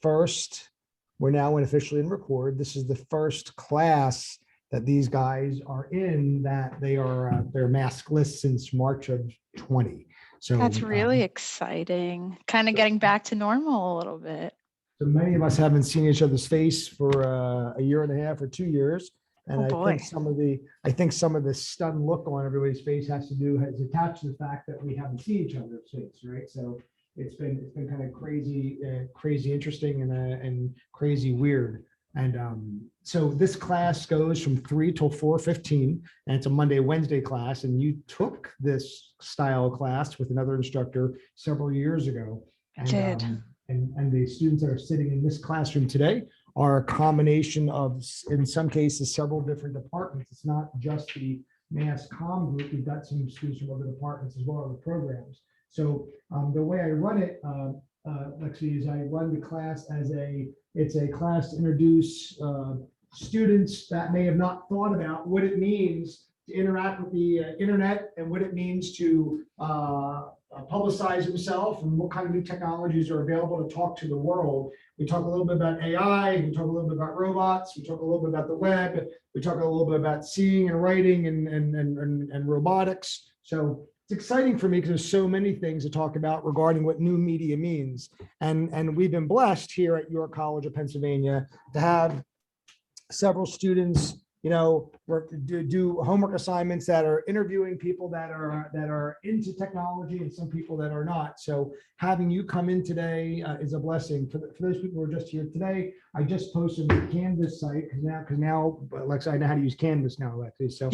we're now officially in record. This is the first class that these guys are in that they're maskless since March of 20. So that's really exciting. Kind of getting back to normal a little bit. So many of us haven't seen each other's face for a year and a half or 2 years. And Oh, boy. I think some of the stunned look on everybody's face has attached to the fact that we haven't seen each other's face, right? So it's been kind of crazy interesting and crazy weird. And so this class goes from 3 till 4:15, and it's a Monday, Wednesday class. And you took this style class with another instructor several years ago. I did. And the students that are sitting in this classroom today are a combination of, in some cases, several different departments. It's not just the mass comm group. We've got some students from other departments as well, other programs. So the way I run it, Lexi, is I run the class it's a class to introduce students that may have not thought about what it means to interact with the internet and what it means to publicize himself and what kind of new technologies are available to talk to the world. We talk a little bit about AI, we talk a little bit about robots, we talk a little bit about the web, we talk a little bit about seeing and writing and robotics. So it's exciting for me because there's so many things to talk about regarding what new media means. And we've been blessed here at York College of Pennsylvania to have several students, do homework assignments that are interviewing people that are into technology and some people that are not. So having you come in today is a blessing. For those people who are just here today, I just posted the Canvas site because now, Alexa, I know how to use Canvas now, Alexi. So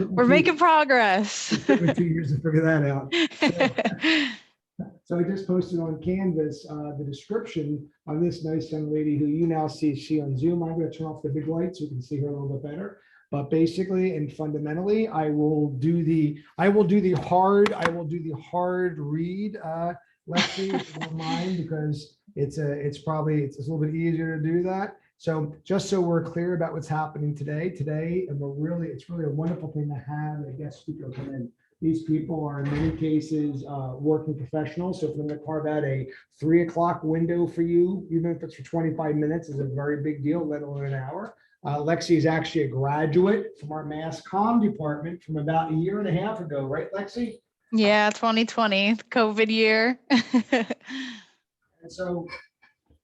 we're making progress. It took me 2 years to figure that out. So I just posted on Canvas the description of this nice young lady who you now see on Zoom. I'm going to turn off the big light so you can see her a little bit better. But basically and fundamentally, I will do the hard read, Lexi, if you don't mind, because it's a little bit easier to do that. So just so we're clear about what's happening today, and it's really a wonderful thing to have a guest speaker come in. These people are in many cases working professionals. So if I'm going to carve out a 3 o'clock window for you, even if it's for 25 minutes, is a very big deal, let alone an hour. Lexi is actually a graduate from our mass comm department from about a year and a half ago, right, Lexi? Yeah, 2020, COVID year. And so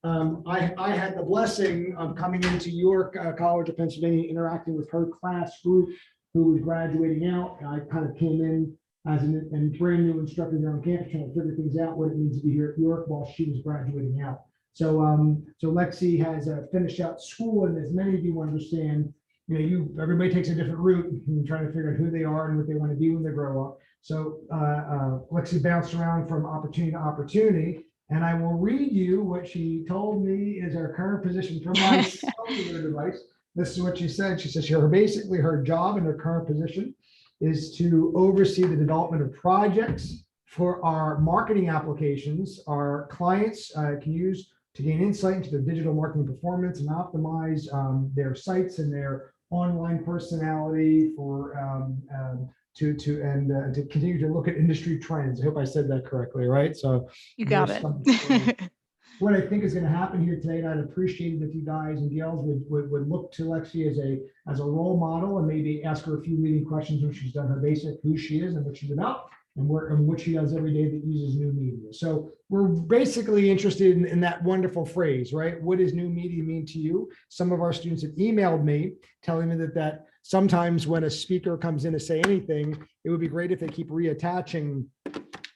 I had the blessing of coming into York College of Pennsylvania, interacting with her class group who was graduating out. I kind of came in as a brand new instructor here on campus, trying to figure things out, what it means to be here at York while she was graduating out. So Lexi has finished out school, and as many of you understand, everybody takes a different route and trying to figure out who they are and what they want to be when they grow up. So Lexi bounced around from opportunity to opportunity, and I will read you what she told me is our current position for my cellular device. This is what she said. She says her job in her current position is to oversee the development of projects for our marketing applications our clients can use to gain insight into their digital marketing performance and optimize their sites and their online personality to continue to look at industry trends. I hope I said that correctly, right? So you got it. What I think is going to happen here today, and I'd appreciate it if you guys and gals would look to Lexi as a role model and maybe ask her a few leading questions when she's done her basic, who she is and what she's about, and what she does every day that uses new media. So we're basically interested in that wonderful phrase, right? What does new media mean to you? Some of our students have emailed me telling me that sometimes when a speaker comes in to say anything, it would be great if they keep reattaching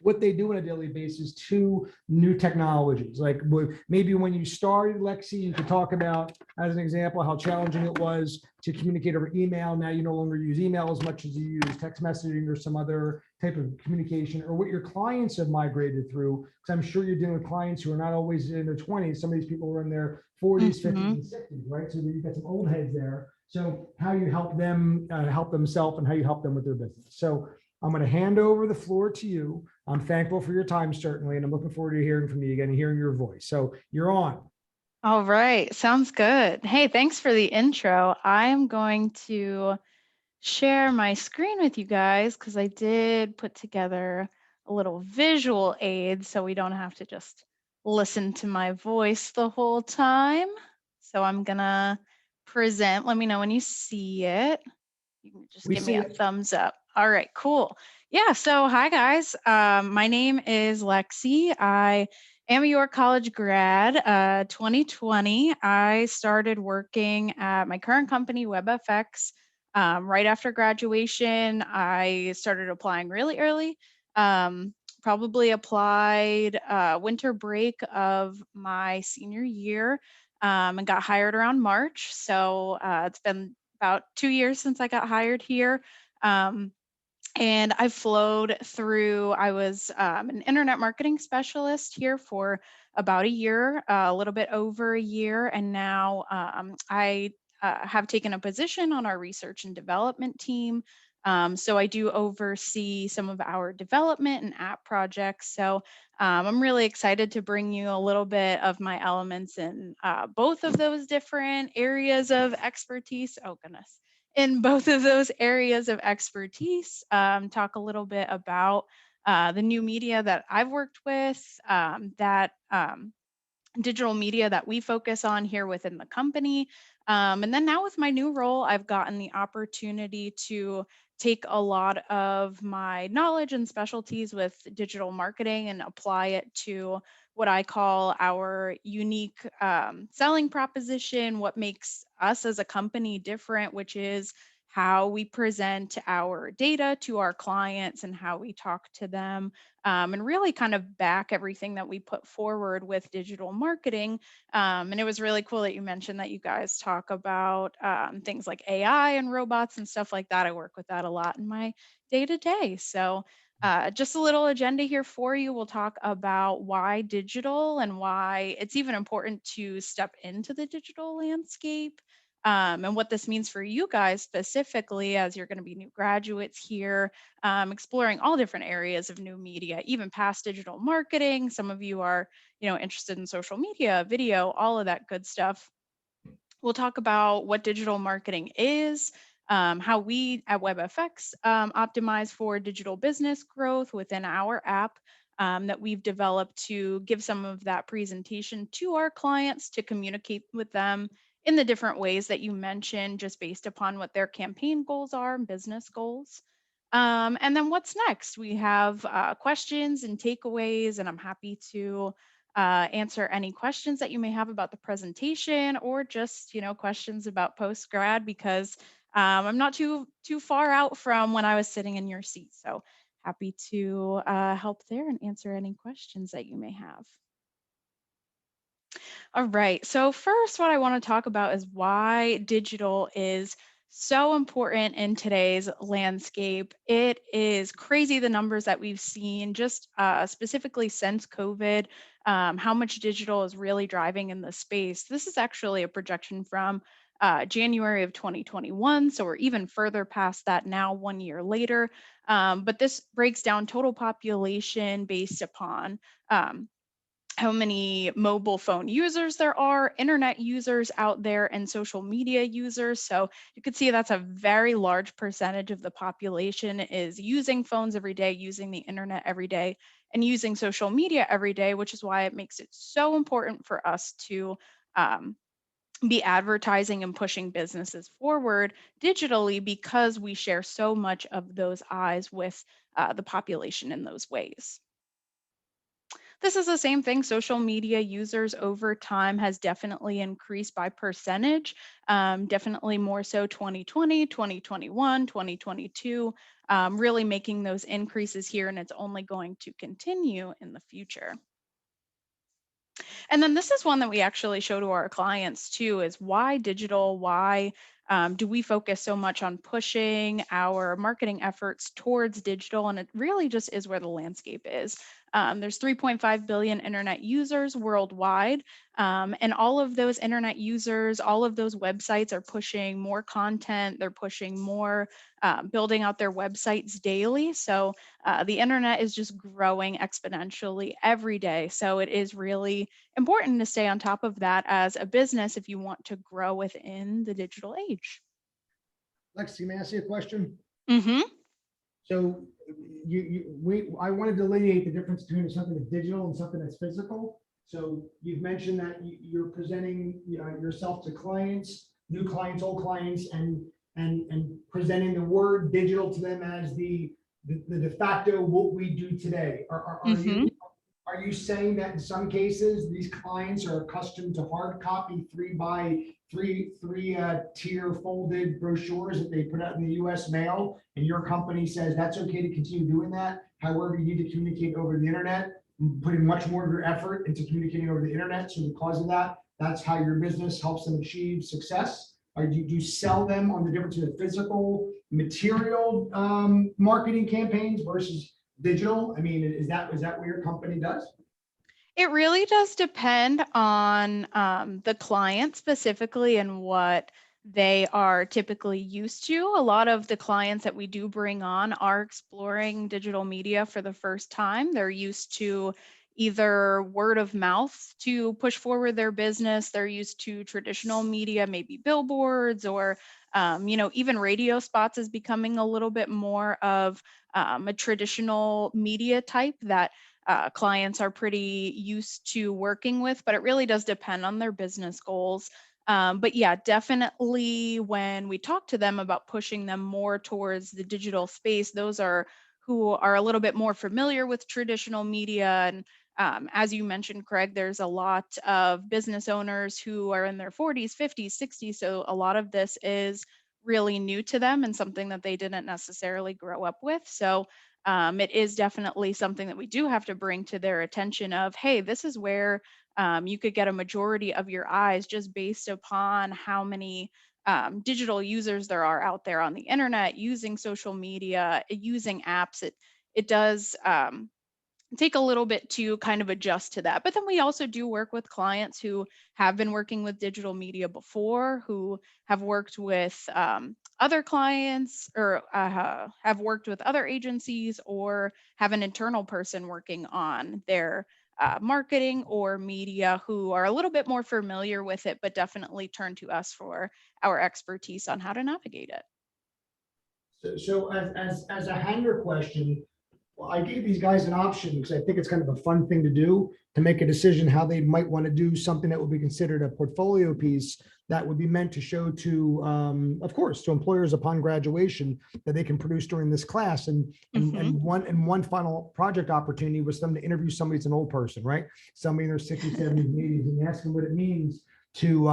what they do on a daily basis to new technologies. Like maybe when you started, Lexi, you could talk about, as an example, how challenging it was to communicate over email. Now you no longer use email as much as you use text messaging or some other type of communication, or what your clients have migrated through. Because I'm sure you're dealing with clients who are not always in their 20s. Some of these people are in their 40s, 50s, and 60s, right? So you've got some old heads there. So how you help them help themselves and how you help them with their business. So I'm going to hand over the floor to you. I'm thankful for your time, certainly, and I'm looking forward to hearing from you again and hearing your voice. So you're on. All right. Sounds good. Hey, thanks for the intro. I'm going to share my screen with you guys because I did put together a little visual aid so we don't have to just listen to my voice the whole time. So I'm gonna present. Let me know when you see it. You can just We give me see a it. thumbs up. All right, cool. Yeah, so hi guys. My name is Lexi. I am a York College grad, 2020. I started working at my current company, WebFX, right after graduation. I started applying really early. Probably applied winter break of my senior year, and got hired around March. So it's been about 2 years since I got hired here. Um, and I flowed through, I was an internet marketing specialist here for about a year, a little bit over a year. And now I have taken a position on our research and development team. So I do oversee some of our development and app projects. So I'm really excited to bring you a little bit of my elements in both of those different areas of expertise. Oh, goodness, in both of those areas of expertise, talk a little bit about the new media that I've worked with, that digital media that we focus on here within the company. And then now with my new role, I've gotten the opportunity to take a lot of my knowledge and specialties with digital marketing and apply it to what I call our unique selling proposition, what makes us as a company different, which is how we present our data to our clients and how we talk to them, and really kind of back everything that we put forward with digital marketing. And it was really cool that you mentioned that you guys talk about things like AI and robots and stuff like that. I work with that a lot in my day to day. So, just a little agenda here for you. We'll talk about why digital and why it's even important to step into the digital landscape. And what this means for you guys specifically as you're going to be new graduates here, exploring all different areas of new media, even past digital marketing. Some of you are, interested in social media, video, all of that good stuff. We'll talk about what digital marketing is, how we at WebFX optimize for digital business growth within our app that we've developed to give some of that presentation to our clients to communicate with them in the different ways that you mentioned, just based upon what their campaign goals are and business goals. And then what's next? We have questions and takeaways, and I'm happy to answer any questions that you may have about the presentation or just, questions about post grad, because I'm not too far out from when I was sitting in your seat. So happy to help there and answer any questions that you may have. All right. So first, what I want to talk about is why digital is so important in today's landscape. It is crazy the numbers that we've seen just specifically since COVID, how much digital is really driving in the space. This is actually a projection from January of 2021. So we're even further past that now, 1 year later. But this breaks down total population based upon how many mobile phone users there are, internet users out there, and social media users. So you could see that's a very large percentage of the population is using phones every day, using the internet every day, and using social media every day, which is why it makes it so important for us to be advertising and pushing businesses forward digitally, because we share so much of those eyes with the population in those ways. This is the same thing. Social media users over time has definitely increased by percentage, definitely more so 2020, 2021, 2022, really making those increases here, and it's only going to continue in the future. And then this is one that we actually show to our clients too, is why digital? Why do we focus so much on pushing our marketing efforts towards digital? And it really just is where the landscape is. There's 3.5 billion internet users worldwide. And all of those internet users, all of those websites are pushing more content. They're pushing more, building out their websites daily. So the internet is just growing exponentially every day. So it is really important to stay on top of that as a business if you want to grow within the digital age. Lexi, may I ask you a question? Mm-hmm. So I want to delineate the difference between something that's digital and something that's physical. So you've mentioned that you're presenting yourself to clients, new clients, old clients, and presenting the word digital to them as the de facto what we do today. Hmm. Are you saying that in some cases, these clients are accustomed to hard copy three tier folded brochures that they put out in the US mail, and your company says that's okay to continue doing that? However, you need to communicate over the internet, putting much more of your effort into communicating over the internet. So because of that, that's how your business helps them achieve success. Or do you sell them on the difference in the physical material marketing campaigns versus digital? I mean, is that what your company does? It really does depend on the client specifically and what they are typically used to. A lot of the clients that we do bring on are exploring digital media for the first time. They're used to either word of mouth to push forward their business. They're used to traditional media, maybe billboards or even radio spots is becoming a little bit more of a traditional media type that clients are pretty used to working with, but it really does depend on their business goals. But yeah, definitely when we talk to them about pushing them more towards the digital space, those are who are a little bit more familiar with traditional media. And as you mentioned, Craig, there's a lot of business owners who are in their 40s, 50s, 60s. So a lot of this is really new to them and something that they didn't necessarily grow up with. So it is definitely something that we do have to bring to their attention of, hey, this is where you could get a majority of your eyes just based upon how many digital users there are out there on the internet using social media, using apps. It does take a little bit to kind of adjust to that. But then we also do work with clients who have been working with digital media before, who have worked with other clients or have worked with other agencies or have an internal person working on their marketing or media who are a little bit more familiar with it, but definitely turn to us for our expertise on how to navigate it. So as a hanger question, well, I gave these guys an option because I think it's kind of a fun thing to do to make a decision how they might want to do something that would be considered a portfolio piece that would be meant to show to, of course, to employers upon graduation that they can produce during this class. And Hmm. one final project opportunity was them to interview somebody that's an old person, right? Somebody in their 60s, 70s, 80s, and ask them what it means to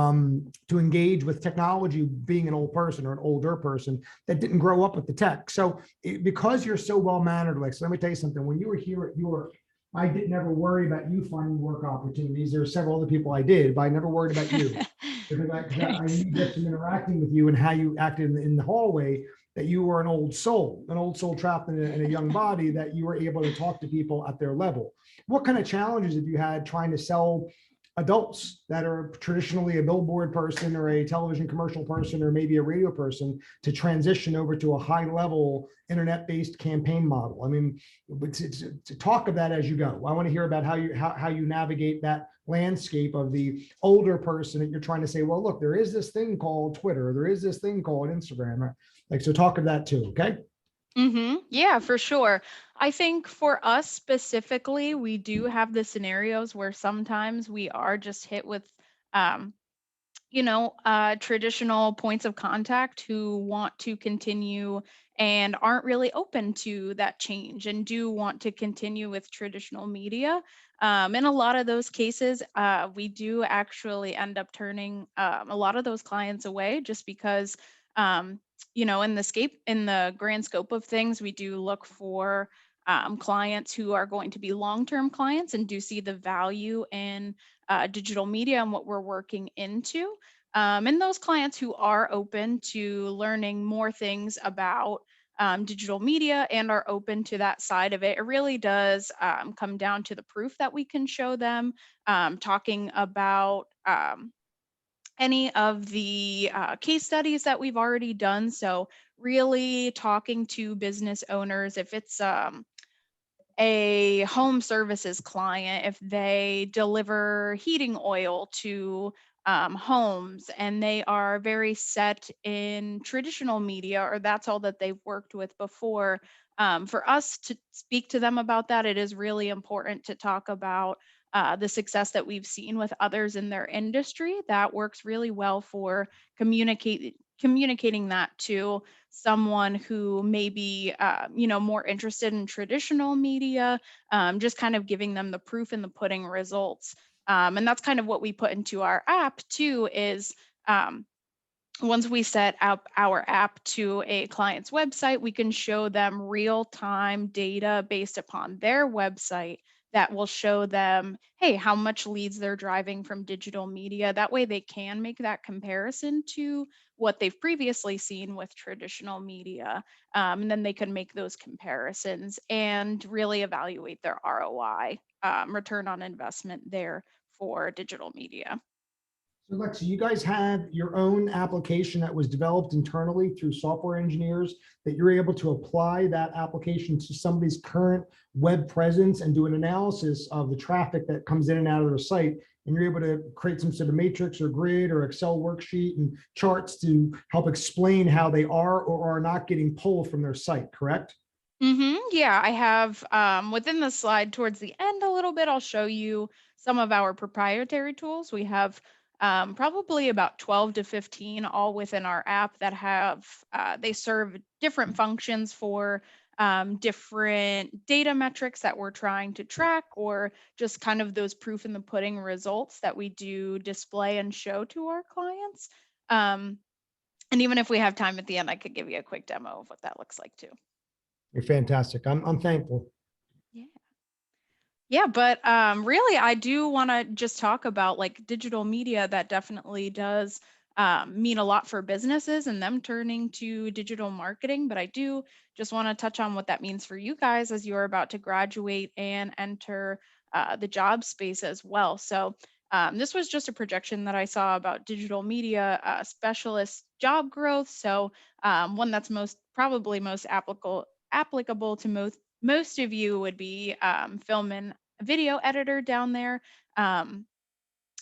engage with technology, being an old person or an older person that didn't grow up with the tech. So because you're so well mannered, like, so let me tell you something. When you were here at York, I didn't ever worry about you finding work opportunities. There are several other people I did, but I never worried about you because I Thanks. knew just from interacting with you and how you acted in the hallway that you were an old soul trapped in a young body, that you were able to talk to people at their level. What kind of challenges have you had trying to sell adults that are traditionally a billboard person or a television commercial person or maybe a radio person to transition over to a high level internet based campaign model? I mean, to talk of that as you go. I want to hear about how you navigate that landscape of the older person that you're trying to say, well, look, there is this thing called Twitter, there is this thing called Instagram. Like, so talk of that too. Okay. Yeah, for sure. I think for us specifically, we do have the scenarios where sometimes we are just hit with um, traditional points of contact who want to continue and aren't really open to that change and do want to continue with traditional media. In a lot of those cases, we do actually end up turning a lot of those clients away just because, in the grand scope of things, we do look for clients who are going to be long-term clients and do see the value in digital media and what we're working into. And those clients who are open to learning more things about digital media and are open to that side of it, it really does come down to the proof that we can show them, talking about any of the case studies that we've already done. So, really talking to business owners, if it's a home services client, if they deliver heating oil to homes and they are very set in traditional media or that's all that they've worked with before, for us to speak to them about that, it is really important to talk about. the success that we've seen with others in their industry, that works really well for communicating that to someone who may be more interested in traditional media, just kind of giving them the proof in the pudding results. And that's kind of what we put into our app too, is um, once we set up our app to a client's website, we can show them real time data based upon their website that will show them, hey, how much leads they're driving from digital media. That way they can make that comparison to what they've previously seen with traditional media. And then they can make those comparisons and really evaluate their ROI, return on investment there for digital media. So Lexi, you guys have your own application that was developed internally through software engineers that you're able to apply that application to somebody's current web presence and do an analysis of the traffic that comes in and out of their site. And you're able to create some sort of matrix or grid or Excel worksheet and charts to help explain how they are or are not getting pulled from their site, correct? Yeah, I have within the slide towards the end a little bit, I'll show you some of our proprietary tools. We have probably about 12 to 15 all within our app that have, they serve different functions for different data metrics that we're trying to track, or just kind of those proof in the pudding results that we do display and show to our clients. Um, and even if we have time at the end, I could give you a quick demo of what that looks like too. You're fantastic. I'm thankful. Yeah. Yeah, but really, I do want to just talk about like digital media that definitely does mean a lot for businesses and them turning to digital marketing. But I do just want to touch on what that means for you guys as you're about to graduate and enter the job space as well. So this was just a projection that I saw about digital media specialist job growth. So one that's probably most applicable to most of you would be film and video editor down there. Um,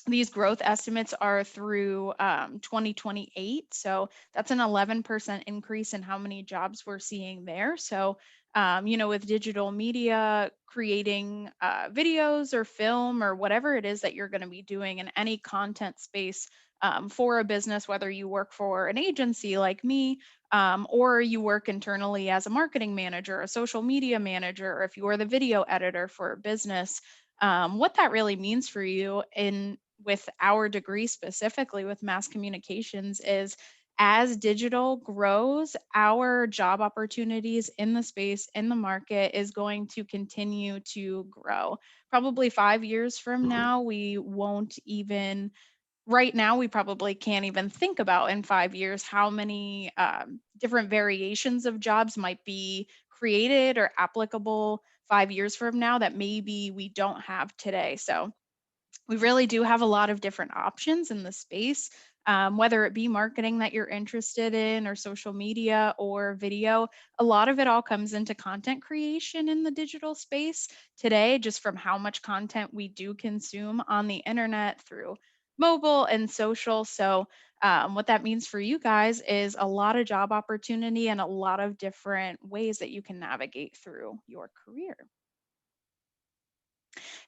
these growth estimates are through 2028. So that's an 11% increase in how many jobs we're seeing there. So, with digital media, creating videos or film or whatever it is that you're going to be doing in any content space for a business, whether you work for an agency like me, or you work internally as a marketing manager, a social media manager, or if you are the video editor for a business, what that really means for you in with our degree specifically with mass communications is, as digital grows, our job opportunities in the space, in the market, is going to continue to grow. Probably 5 years from now, we won't even, right now, we probably can't even think about in 5 years how many different variations of jobs might be created or applicable 5 years from now that maybe we don't have today. So, we really do have a lot of different options in the space, whether it be marketing that you're interested in, or social media, or video. A lot of it all comes into content creation in the digital space today, just from how much content we do consume on the internet through mobile and social. So, what that means for you guys is a lot of job opportunity and a lot of different ways that you can navigate through your career.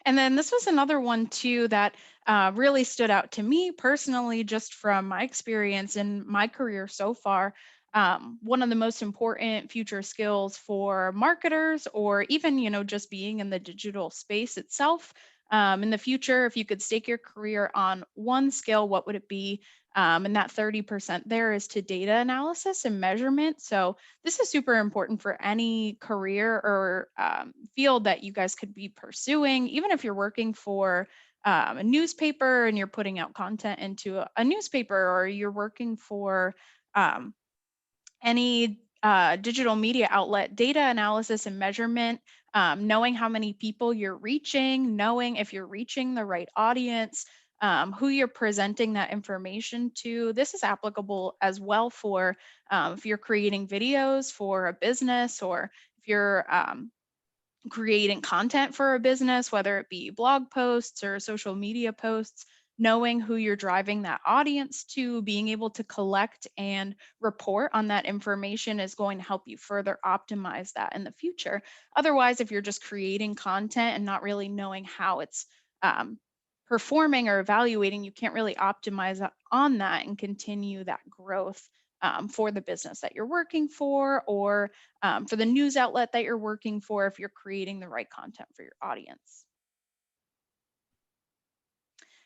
And then this was another one too that really stood out to me personally, just from my experience in my career so far. One of the most important future skills for marketers, or even just being in the digital space itself. In the future, if you could stake your career on one skill, what would it be? And that 30% there is to data analysis and measurement. So this is super important for any career or field that you guys could be pursuing, even if you're working for a newspaper and you're putting out content into a newspaper, or you're working for um, any digital media outlet. Data analysis and measurement, knowing how many people you're reaching, knowing if you're reaching the right audience, who you're presenting that information to. This is applicable as well for if you're creating videos for a business, or if you're creating content for a business, whether it be blog posts or social media posts. Knowing who you're driving that audience to, being able to collect and report on that information is going to help you further optimize that in the future. Otherwise, if you're just creating content and not really knowing how it's um, performing or evaluating, you can't really optimize on that and continue that growth for the business that you're working for, or for the news outlet that you're working for, if you're creating the right content for your audience.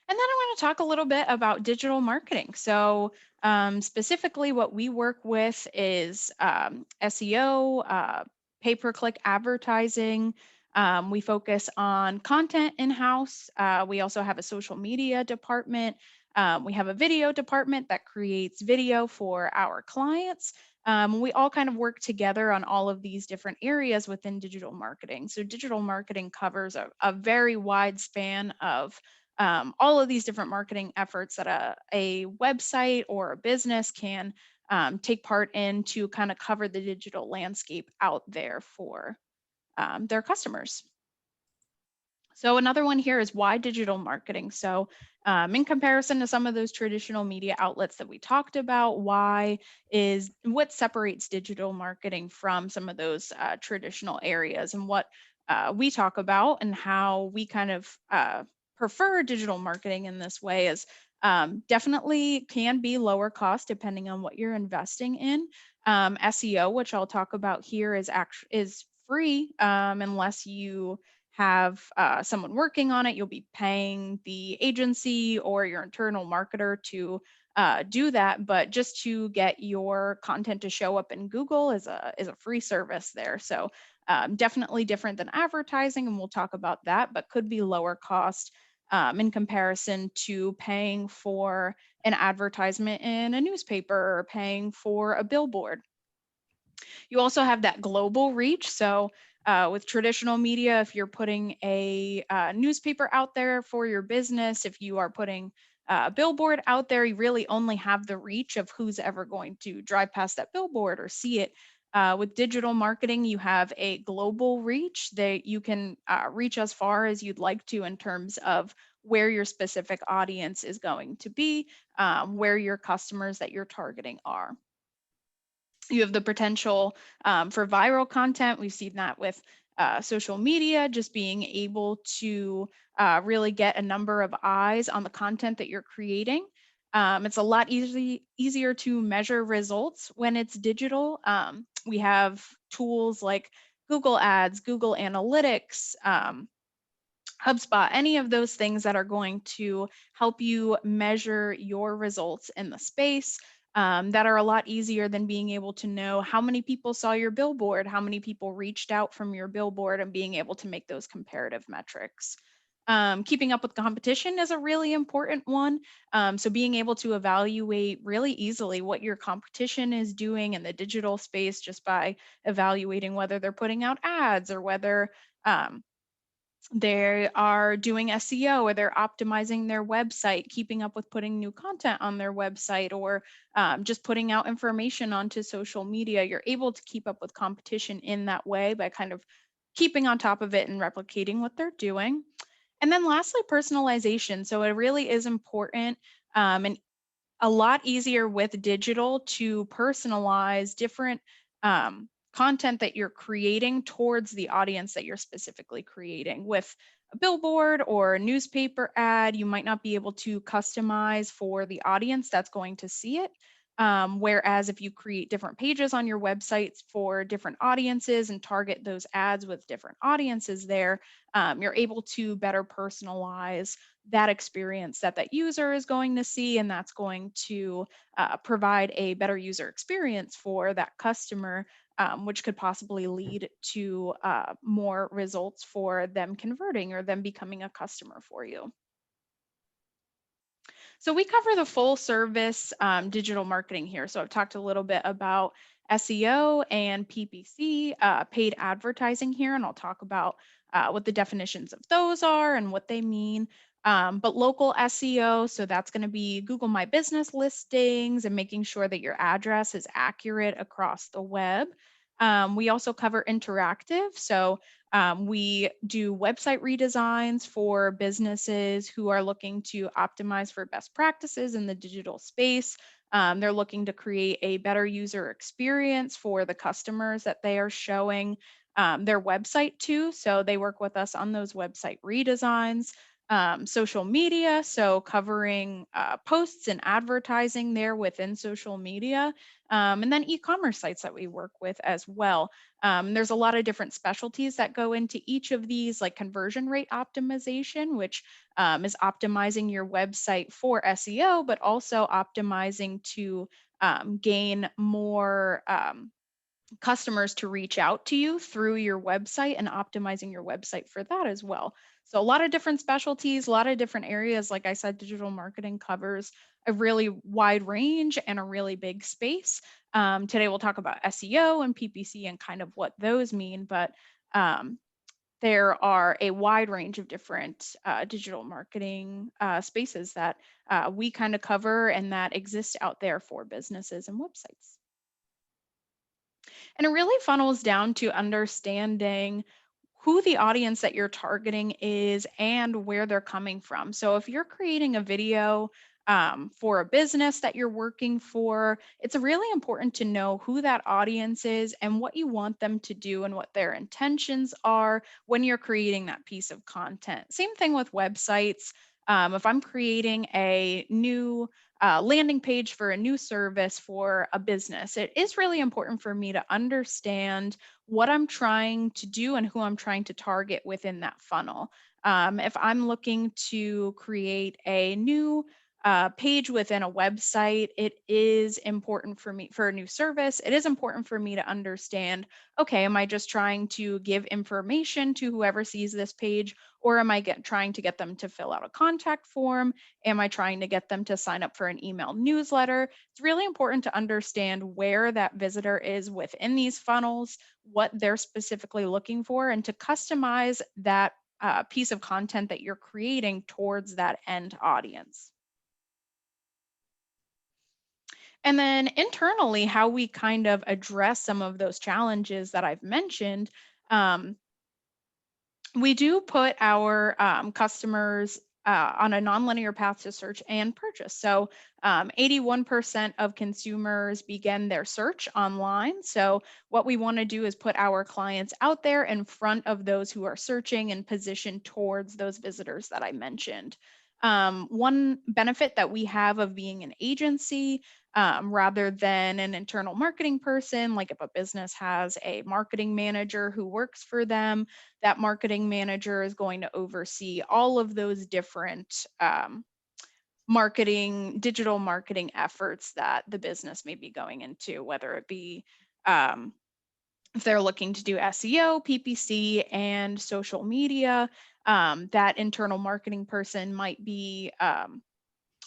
And then I want to talk a little bit about digital marketing. So, specifically, what we work with is SEO, pay per click advertising. We focus on content in house. We also have a social media department. We have a video department that creates video for our clients. We all kind of work together on all of these different areas within digital marketing. So, digital marketing covers a very wide span of all of these different marketing efforts that a website or a business can take part in to kind of cover the digital landscape out there for their customers. So another one here is why digital marketing. So in comparison to some of those traditional media outlets that we talked about, why is what separates digital marketing from some of those traditional areas, and what we talk about and how we kind of prefer digital marketing in this way is definitely can be lower cost depending on what you're investing in. SEO, which I'll talk about here, is free unless you have someone working on it. You'll be paying the agency or your internal marketer to do that, but just to get your content to show up in Google is a free service there. So definitely different than advertising, and we'll talk about that, but could be lower cost in comparison to paying for an advertisement in a newspaper or paying for a billboard. You also have that global reach. So, with traditional media, if you're putting a newspaper out there for your business, if you are putting a billboard out there, you really only have the reach of who's ever going to drive past that billboard or see it. With digital marketing, you have a global reach that you can reach as far as you'd like to in terms of where your specific audience is going to be, where your customers that you're targeting are. You have the potential for viral content. We've seen that with social media, just being able to really get a number of eyes on the content that you're creating. It's a lot easier to measure results when it's digital. We have tools like Google Ads, Google Analytics, HubSpot, any of those things that are going to help you measure your results in the space, that are a lot easier than being able to know how many people saw your billboard, how many people reached out from your billboard, and being able to make those comparative metrics. Keeping up with competition is a really important one. So being able to evaluate really easily what your competition is doing in the digital space just by evaluating whether they're putting out ads or whether um, they are doing SEO or they're optimizing their website, keeping up with putting new content on their website, or just putting out information onto social media. You're able to keep up with competition in that way by kind of keeping on top of it and replicating what they're doing. And then lastly, personalization. So it really is important and a lot easier with digital to personalize different content that you're creating towards the audience that you're specifically creating. With a billboard or a newspaper ad, you might not be able to customize for the audience that's going to see it. Whereas if you create different pages on your websites for different audiences and target those ads with different audiences there, you're able to better personalize that experience that that user is going to see, and that's going to provide a better user experience for that customer, which could possibly lead to more results for them converting or them becoming a customer for you. So we cover the full service digital marketing here. So I've talked a little bit about SEO and PPC, paid advertising here, and I'll talk about what the definitions of those are and what they mean. But local SEO, so that's going to be Google My Business listings and making sure that your address is accurate across the web. We also cover interactive. So we do website redesigns for businesses who are looking to optimize for best practices in the digital space. They're looking to create a better user experience for the customers that they are showing their website to. So they work with us on those website redesigns. social media, so covering posts and advertising there within social media, and then e-commerce sites that we work with as well. There's a lot of different specialties that go into each of these, like conversion rate optimization, which is optimizing your website for SEO, but also optimizing to gain more customers to reach out to you through your website and optimizing your website for that as well. So a lot of different specialties, a lot of different areas. Like I said, digital marketing covers a really wide range and a really big space. Today we'll talk about SEO and PPC and kind of what those mean, but there are a wide range of different digital marketing spaces that we kind of cover and that exist out there for businesses and websites. And it really funnels down to understanding who the audience that you're targeting is and where they're coming from. So if you're creating a video for a business that you're working for, it's really important to know who that audience is and what you want them to do and what their intentions are when you're creating that piece of content. Same thing with websites. If I'm creating a new landing page for a new service for a business, it is really important for me to understand what I'm trying to do and who I'm trying to target within that funnel. If I'm looking to create a new page within a website, it is important for me for a new service. It is important for me to understand, okay, am I just trying to give information to whoever sees this page, or am I trying to get them to fill out a contact form? Am I trying to get them to sign up for an email newsletter? It's really important to understand where that visitor is within these funnels, what they're specifically looking for, and to customize that piece of content that you're creating towards that end audience. And then internally, how we kind of address some of those challenges that I've mentioned. Um, we do put our customers on a nonlinear path to search and purchase. So 81% of consumers begin their search online. So what we want to do is put our clients out there in front of those who are searching and positioned towards those visitors that I mentioned. One benefit that we have of being an agency rather than an internal marketing person, like if a business has a marketing manager who works for them, that marketing manager is going to oversee all of those different digital marketing efforts that the business may be going into, whether it be if they're looking to do SEO, PPC, and social media. That internal marketing person might be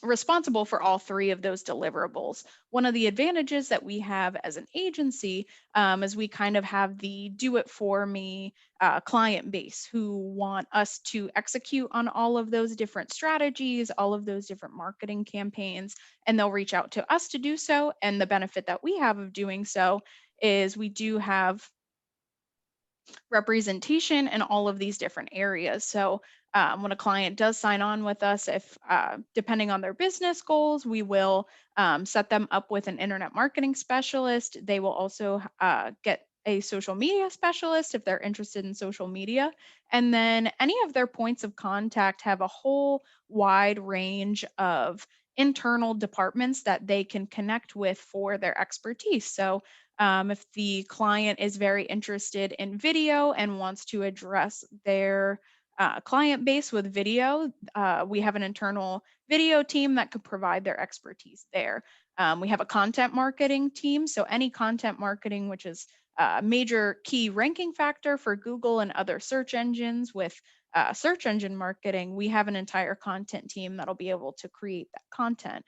responsible for all three of those deliverables. One of the advantages that we have as an agency is we kind of have the do it for me client base who want us to execute on all of those different strategies, all of those different marketing campaigns, and they'll reach out to us to do so. And the benefit that we have of doing so is we do have representation in all of these different areas. So when a client does sign on with us, if depending on their business goals, we will set them up with an internet marketing specialist. They will also get a social media specialist if they're interested in social media. And then any of their points of contact have a whole wide range of internal departments that they can connect with for their expertise. So if the client is very interested in video and wants to address their client base with video, we have an internal video team that could provide their expertise there. We have a content marketing team. So any content marketing, which is a major key ranking factor for Google and other search engines with search engine marketing, we have an entire content team that'll be able to create that content.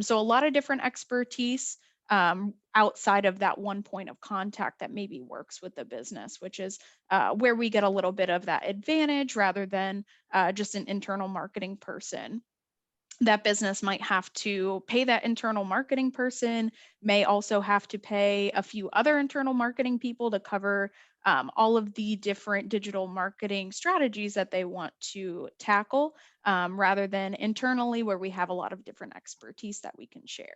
So a lot of different expertise outside of that one point of contact that maybe works with the business, which is where we get a little bit of that advantage rather than just an internal marketing person. That business might have to pay that internal marketing person, may also have to pay a few other internal marketing people to cover all of the different digital marketing strategies that they want to tackle, rather than internally where we have a lot of different expertise that we can share.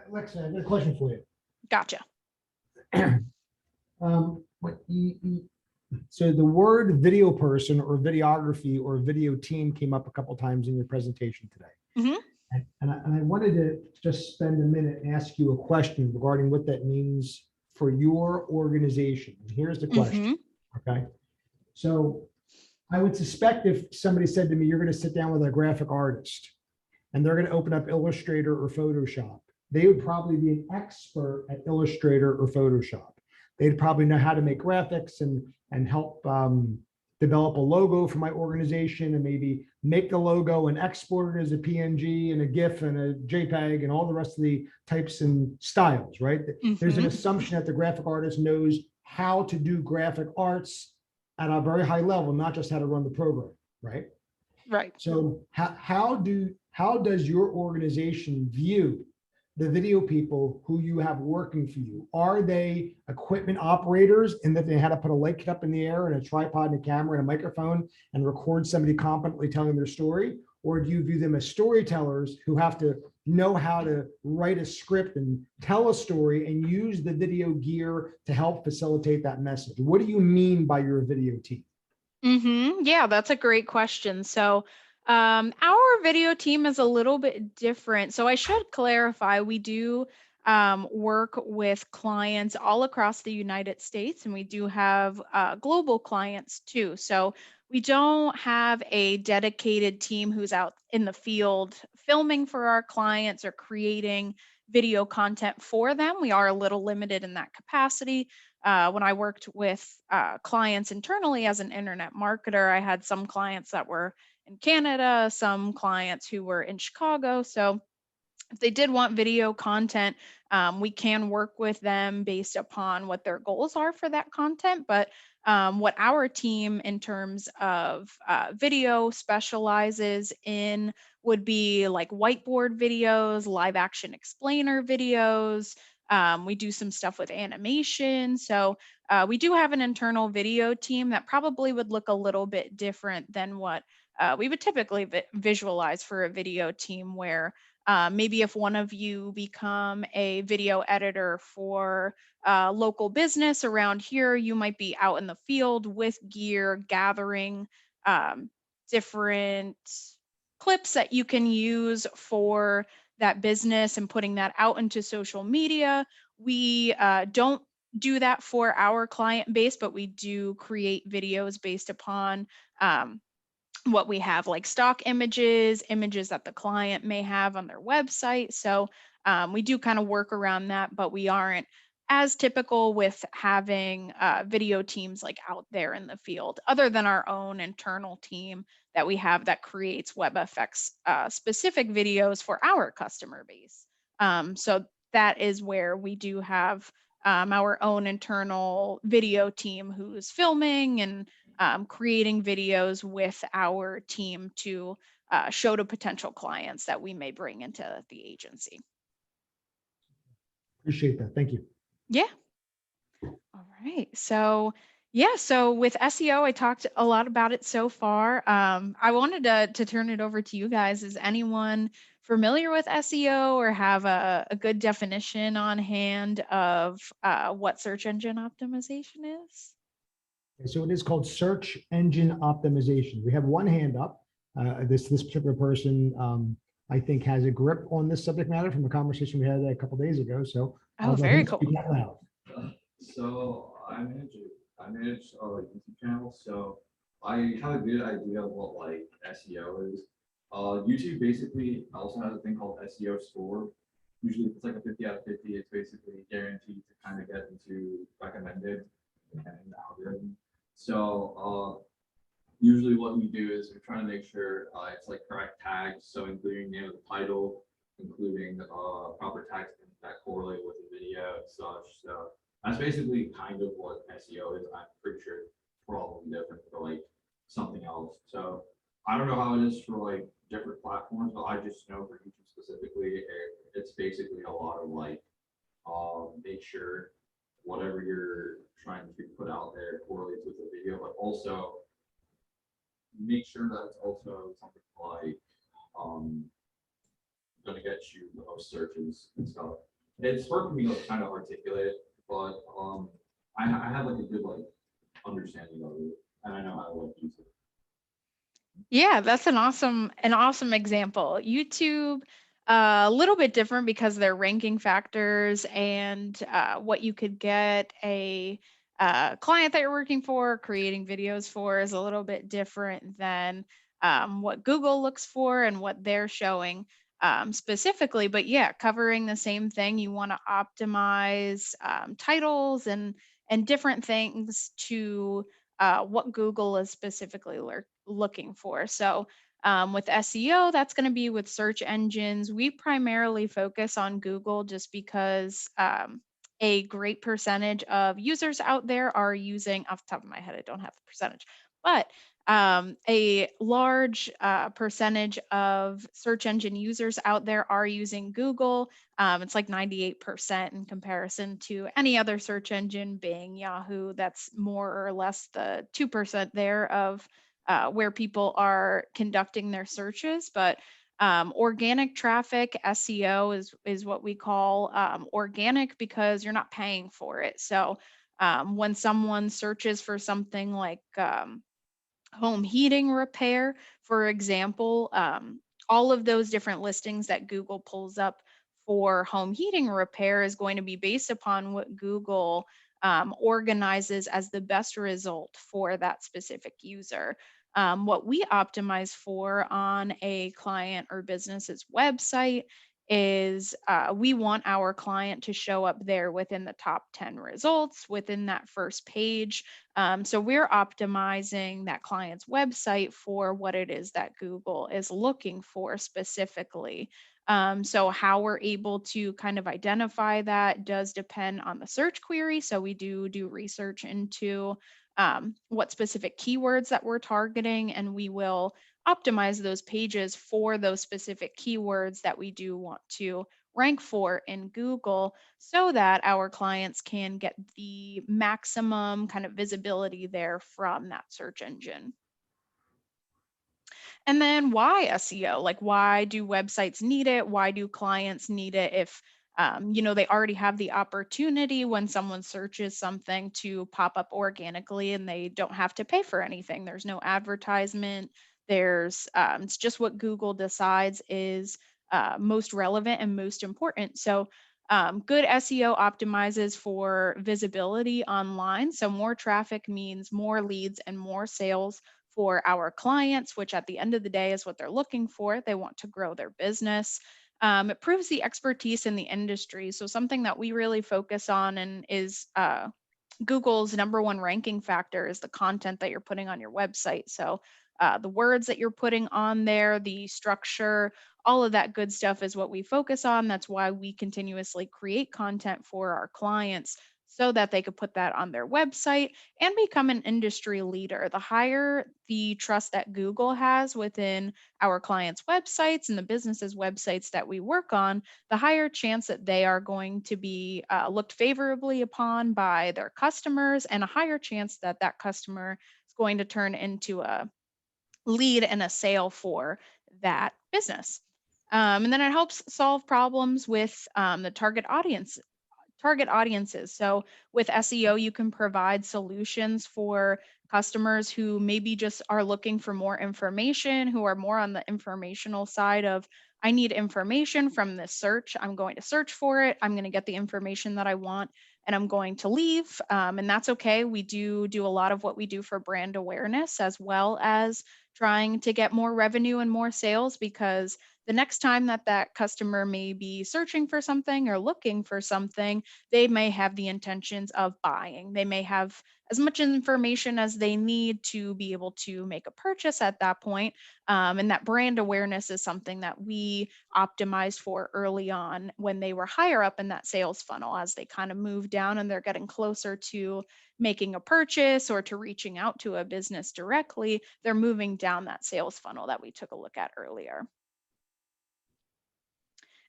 Alexa, I've got a question for you. Gotcha. What So the word video person or videography or video team came up a couple times in your presentation today. Mhm. And I wanted to just spend a minute and ask you a question regarding what that means for your organization. And here's the question, Mhm. okay? So I would suspect if somebody said to me, you're going to sit down with a graphic artist and they're going to open up Illustrator or Photoshop, they would probably be an expert at Illustrator or Photoshop. They'd probably know how to make graphics and help develop a logo for my organization and maybe make the logo and export it as a PNG and a GIF and a JPEG and all the rest of the types and styles, right? There's an Mhm. assumption that the graphic artist knows how to do graphic arts at a very high level, not just how to run the program, right? Right. So how does your organization view the video people who you have working for you? Are they equipment operators in that they had to put a light kit up in the air and a tripod and a camera and a microphone and record somebody competently telling their story? Or do you view them as storytellers who have to know how to write a script and tell a story and use the video gear to help facilitate that message? What do you mean by your video team? Yeah, that's a great question. So, our video team is a little bit different. So, I should clarify, we do work with clients all across the United States, and we do have global clients too. So, we don't have a dedicated team who's out in the field filming for our clients or creating video content for them. We are a little limited in that capacity. When I worked with clients internally as an internet marketer, I had some clients that were in Canada, some clients who were in Chicago. So if they did want video content, we can work with them based upon what their goals are for that content. But what our team, in terms of video, specializes in would be like whiteboard videos, live action explainer videos. We do some stuff with animation. So we do have an internal video team that probably would look a little bit different than what we would typically visualize for a video team, where maybe if one of you become a video editor for local business around here, you might be out in the field with gear, gathering um, different clips that you can use for that business and putting that out into social media. We don't do that for our client base, but we do create videos based upon um, what we have, like stock images, images that the client may have on their website. So we do kind of work around that, but we aren't as typical with having video teams like out there in the field, other than our own internal team that we have that creates WebFX specific videos for our customer base. So that is where we do have our own internal video team who's filming and creating videos with our team to show to potential clients that we may bring into the agency. Appreciate that. Thank you. Yeah. All right. So, yeah. So with SEO, I talked a lot about it so far. I wanted to turn it over to you guys. Is anyone familiar with SEO or have a good definition on hand of what search engine optimization is? So it is called search engine optimization. We have one hand up. This particular person, I think, has a grip on this subject matter from the conversation we had a couple days ago. So Oh, I'll let very him cool. speak out loud. So I manage like YouTube channels. So I have a good idea of what like SEO is. YouTube basically also has a thing called SEO score. Usually if it's like a 50 out of 50, it's basically guaranteed to kind of get into recommended and the algorithm. So usually what we do is we're trying to make sure it's like correct tags. So including name of the title, including proper tags that correlate with the video and such. So that's basically kind of what SEO is. I'm pretty sure it's probably different for like something else. So I don't know how it is for like different platforms, but I just know for YouTube specifically, it's basically a lot of like make sure whatever you're trying to put out there correlates with the video, but also make sure that it's also something like um gonna get you the most searches and stuff. It's hard for me to kind of articulate, but I have like a good like understanding of it, and I know how to like use it. Yeah, that's an awesome example. YouTube, a little bit different because their ranking factors and what you could get a client that you're working for, creating videos for, is a little bit different than what Google looks for and what they're showing specifically. But yeah, covering the same thing, you want to optimize titles and different things to what Google is specifically looking for. So with SEO, that's going to be with search engines. We primarily focus on Google just because a great percentage of users out there are using, off the top of my head, I don't have the percentage, but a large percentage of search engine users out there are using Google. It's like 98% in comparison to any other search engine, Bing, Yahoo. That's more or less the 2% there of where people are conducting their searches. But organic traffic, SEO, is what we call organic because you're not paying for it. So when someone searches for something like home heating repair, for example, all of those different listings that Google pulls up for home heating repair is going to be based upon what Google organizes as the best result for that specific user. What we optimize for on a client or business's website is we want our client to show up there within the top 10 results within that first page. So we're optimizing that client's website for what it is that Google is looking for specifically. So how we're able to kind of identify that does depend on the search query. So we do research into what specific keywords that we're targeting, and we will optimize those pages for those specific keywords that we do want to rank for in Google so that our clients can get the maximum kind of visibility there from that search engine. And then why SEO? Like, why do websites need it? Why do clients need it if they already have the opportunity when someone searches something to pop up organically and they don't have to pay for anything. There's no advertisement. It's just what Google decides is most relevant and most important. So good SEO optimizes for visibility online. So more traffic means more leads and more sales for our clients, which at the end of the day is what they're looking for. They want to grow their business. It proves the expertise in the industry. So something that we really focus on and is Google's number one ranking factor is the content that you're putting on your website. So the words that you're putting on there, the structure, all of that good stuff is what we focus on. That's why we continuously create content for our clients so that they could put that on their website and become an industry leader. The higher the trust that Google has within our clients' websites and the businesses' websites that we work on, the higher chance that they are going to be looked favorably upon by their customers, and a higher chance that that customer is going to turn into a lead and a sale for that business. And then it helps solve problems with the target audiences. So with SEO, you can provide solutions for customers who maybe just are looking for more information, who are more on the informational side of, I need information from this search. I'm going to search for it. I'm going to get the information that I want, and I'm going to leave. And that's okay. We do a lot of what we do for brand awareness, as well as trying to get more revenue and more sales, because the next time that that customer may be searching for something or looking for something, they may have the intentions of buying. They may have as much information as they need to be able to make a purchase at that point. And that brand awareness is something that we optimized for early on when they were higher up in that sales funnel. As they kind of move down and they're getting closer to making a purchase or to reaching out to a business directly, they're moving down that sales funnel that we took a look at earlier.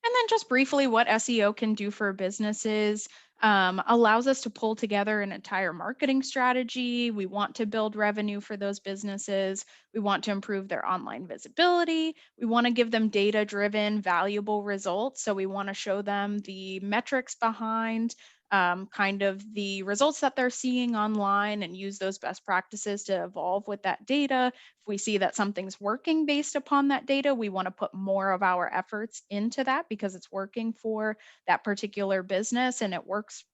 And then just briefly, what SEO can do for businesses allows us to pull together an entire marketing strategy. We want to build revenue for those businesses. We want to improve their online visibility. We want to give them data-driven, valuable results. So we want to show them the metrics behind kind of the results that they're seeing online and use those best practices to evolve with that data. If we see that something's working based upon that data, we want to put more of our efforts into that because it's working for that particular business and it works,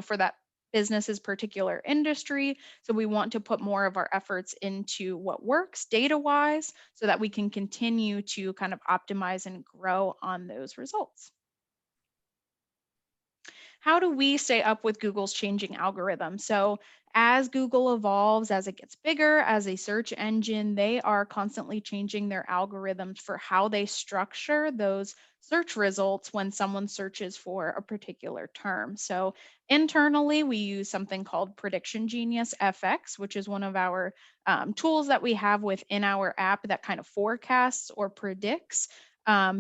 for that business's particular industry. So we want to put more of our efforts into what works data wise so that we can continue to kind of optimize and grow on those results. How do we stay up with Google's changing algorithm? So, as Google evolves, as it gets bigger, as a search engine, they are constantly changing their algorithms for how they structure those search results when someone searches for a particular term. So, internally, we use something called Prediction Genius FX, which is one of our tools that we have within our app that kind of forecasts or predicts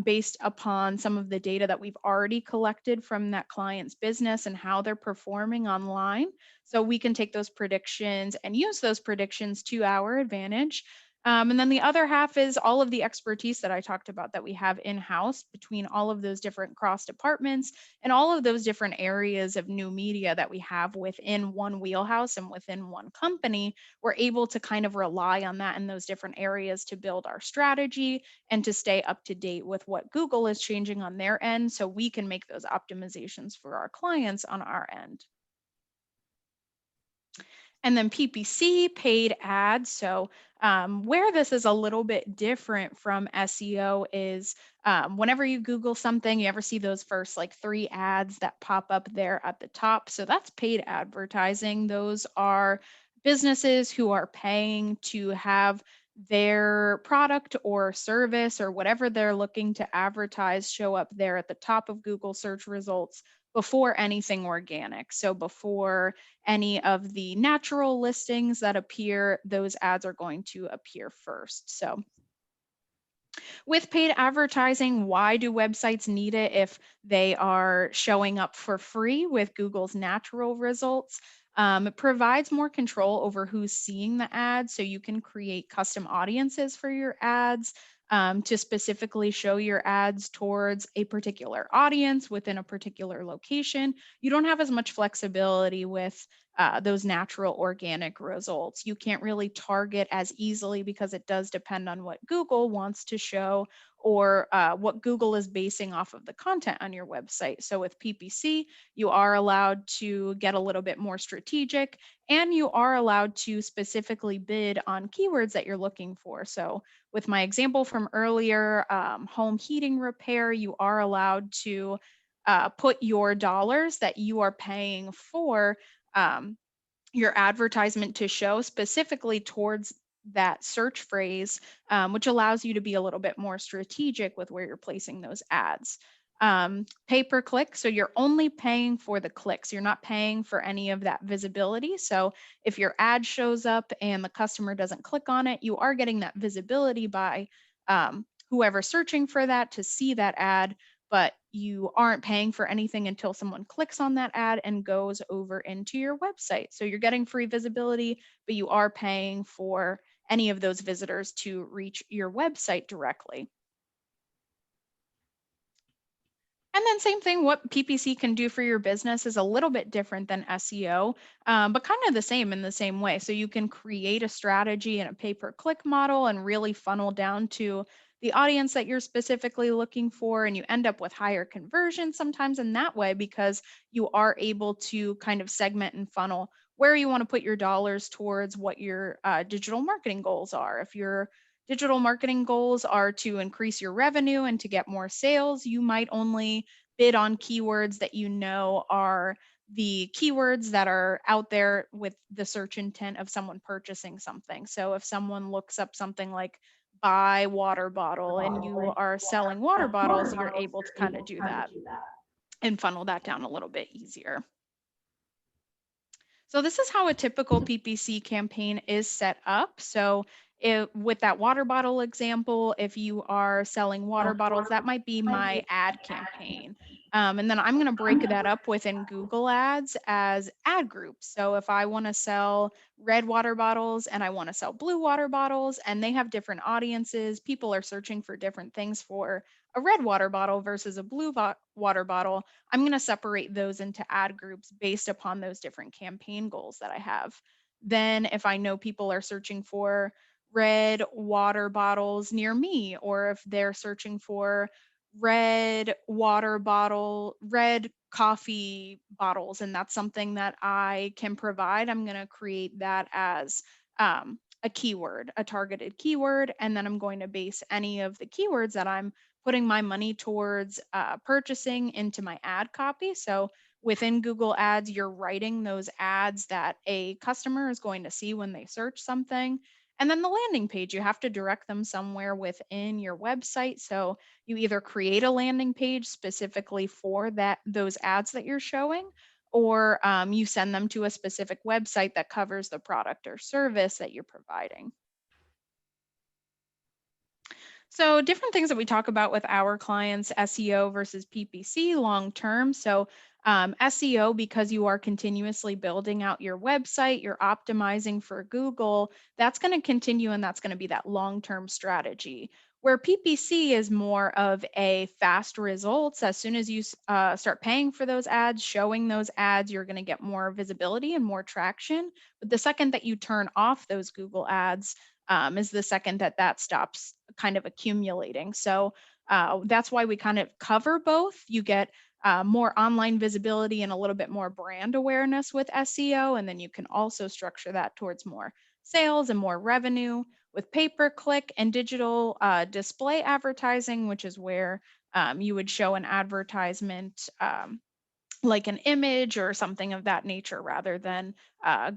based upon some of the data that we've already collected from that client's business and how they're performing online. So we can take those predictions and use those predictions to our advantage. And then the other half is all of the expertise that I talked about that we have in house between all of those different cross departments and all of those different areas of new media that we have within one wheelhouse and within one company. We're able to kind of rely on that in those different areas to build our strategy and to stay up to date with what Google is changing on their end so we can make those optimizations for our clients on our end. And then PPC, paid ads. So where this is a little bit different from SEO is whenever you Google something, you ever see those first like 3 ads that pop up there at the top. So that's paid advertising. Those are businesses who are paying to have their product or service or whatever they're looking to advertise show up there at the top of Google search results before anything organic. So before any of the natural listings that appear, those ads are going to appear first. So with paid advertising, why do websites need it if they are showing up for free with Google's natural results? It provides more control over who's seeing the ads, so you can create custom audiences for your ads to specifically show your ads towards a particular audience within a particular location. You don't have as much flexibility with those natural organic results. You can't really target as easily because it does depend on what Google wants to show or what Google is basing off of the content on your website. So with PPC, you are allowed to get a little bit more strategic and you are allowed to specifically bid on keywords that you're looking for. So with my example from earlier, home heating repair, you are allowed to put your dollars that you are paying for your advertisement to show specifically towards that search phrase, which allows you to be a little bit more strategic with where you're placing those ads. Pay per click, so you're only paying for the clicks. You're not paying for any of that visibility. So if your ad shows up and the customer doesn't click on it, you are getting that visibility by whoever's searching for that to see that ad, but you aren't paying for anything until someone clicks on that ad and goes over into your website. So you're getting free visibility, but you are paying for any of those visitors to reach your website directly. And then same thing, what PPC can do for your business is a little bit different than SEO, but kind of the same in the same way. So you can create a strategy and a pay-per-click model and really funnel down to the audience that you're specifically looking for. And you end up with higher conversion sometimes in that way because you are able to kind of segment and funnel where you want to put your dollars towards what your digital marketing goals are. If your digital marketing goals are to increase your revenue and to get more sales, you might only bid on keywords that you know are the keywords that are out there with the search intent of someone purchasing something. So if someone looks up something like buy water bottle and you are selling water bottles, you're able to kind of do that and funnel that down a little bit easier. So this is how a typical PPC campaign is set up. So with that water bottle example, if you are selling water bottles, that might be my ad campaign. And then I'm going to break that up within Google Ads as ad groups. So if I want to sell red water bottles and I want to sell blue water bottles and they have different audiences, people are searching for different things for a red water bottle versus a blue water bottle, I'm going to separate those into ad groups based upon those different campaign goals that I have. Then if I know people are searching for red water bottles near me, or if they're searching for red coffee bottles, and that's something that I can provide, I'm going to create that as a keyword, a targeted keyword, and then I'm going to base any of the keywords that I'm putting my money towards purchasing into my ad copy. So within Google Ads, you're writing those ads that a customer is going to see when they search something. And then the landing page, you have to direct them somewhere within your website. So you either create a landing page specifically for those ads that you're showing, or you send them to a specific website that covers the product or service that you're providing. So different things that we talk about with our clients, SEO versus PPC long term. So SEO, because you are continuously building out your website, you're optimizing for Google, that's going to continue, and that's going to be that long-term strategy. Where PPC is more of a fast results. As soon as you start paying for those ads, showing those ads, you're going to get more visibility and more traction. But the second that you turn off those Google ads, is the second that that stops kind of accumulating. So that's why we kind of cover both. You get more online visibility and a little bit more brand awareness with SEO, and then you can also structure that towards more sales and more revenue with pay-per-click and digital display advertising, which is where you would show an advertisement like an image or something of that nature rather than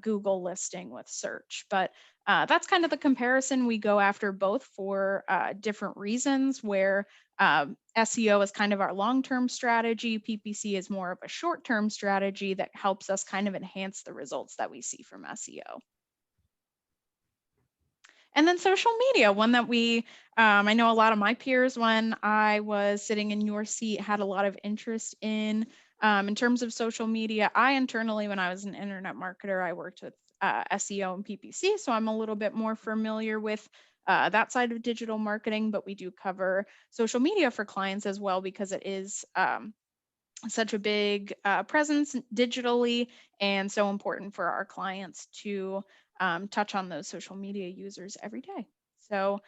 Google listing with search. But that's kind of the comparison. We go after both for different reasons, where SEO is kind of our long-term strategy. PPC is more of a short-term strategy that helps us kind of enhance the results that we see from SEO. And then social media, one that I know a lot of my peers, when I was sitting in your seat, had a lot of interest in terms of social media. I internally, when I was an internet marketer, I worked with SEO and PPC, so I'm a little bit more familiar with that side of digital marketing, but we do cover social media for clients as well, because it is such a big presence digitally, and so important for our clients to touch on those social media users every day. So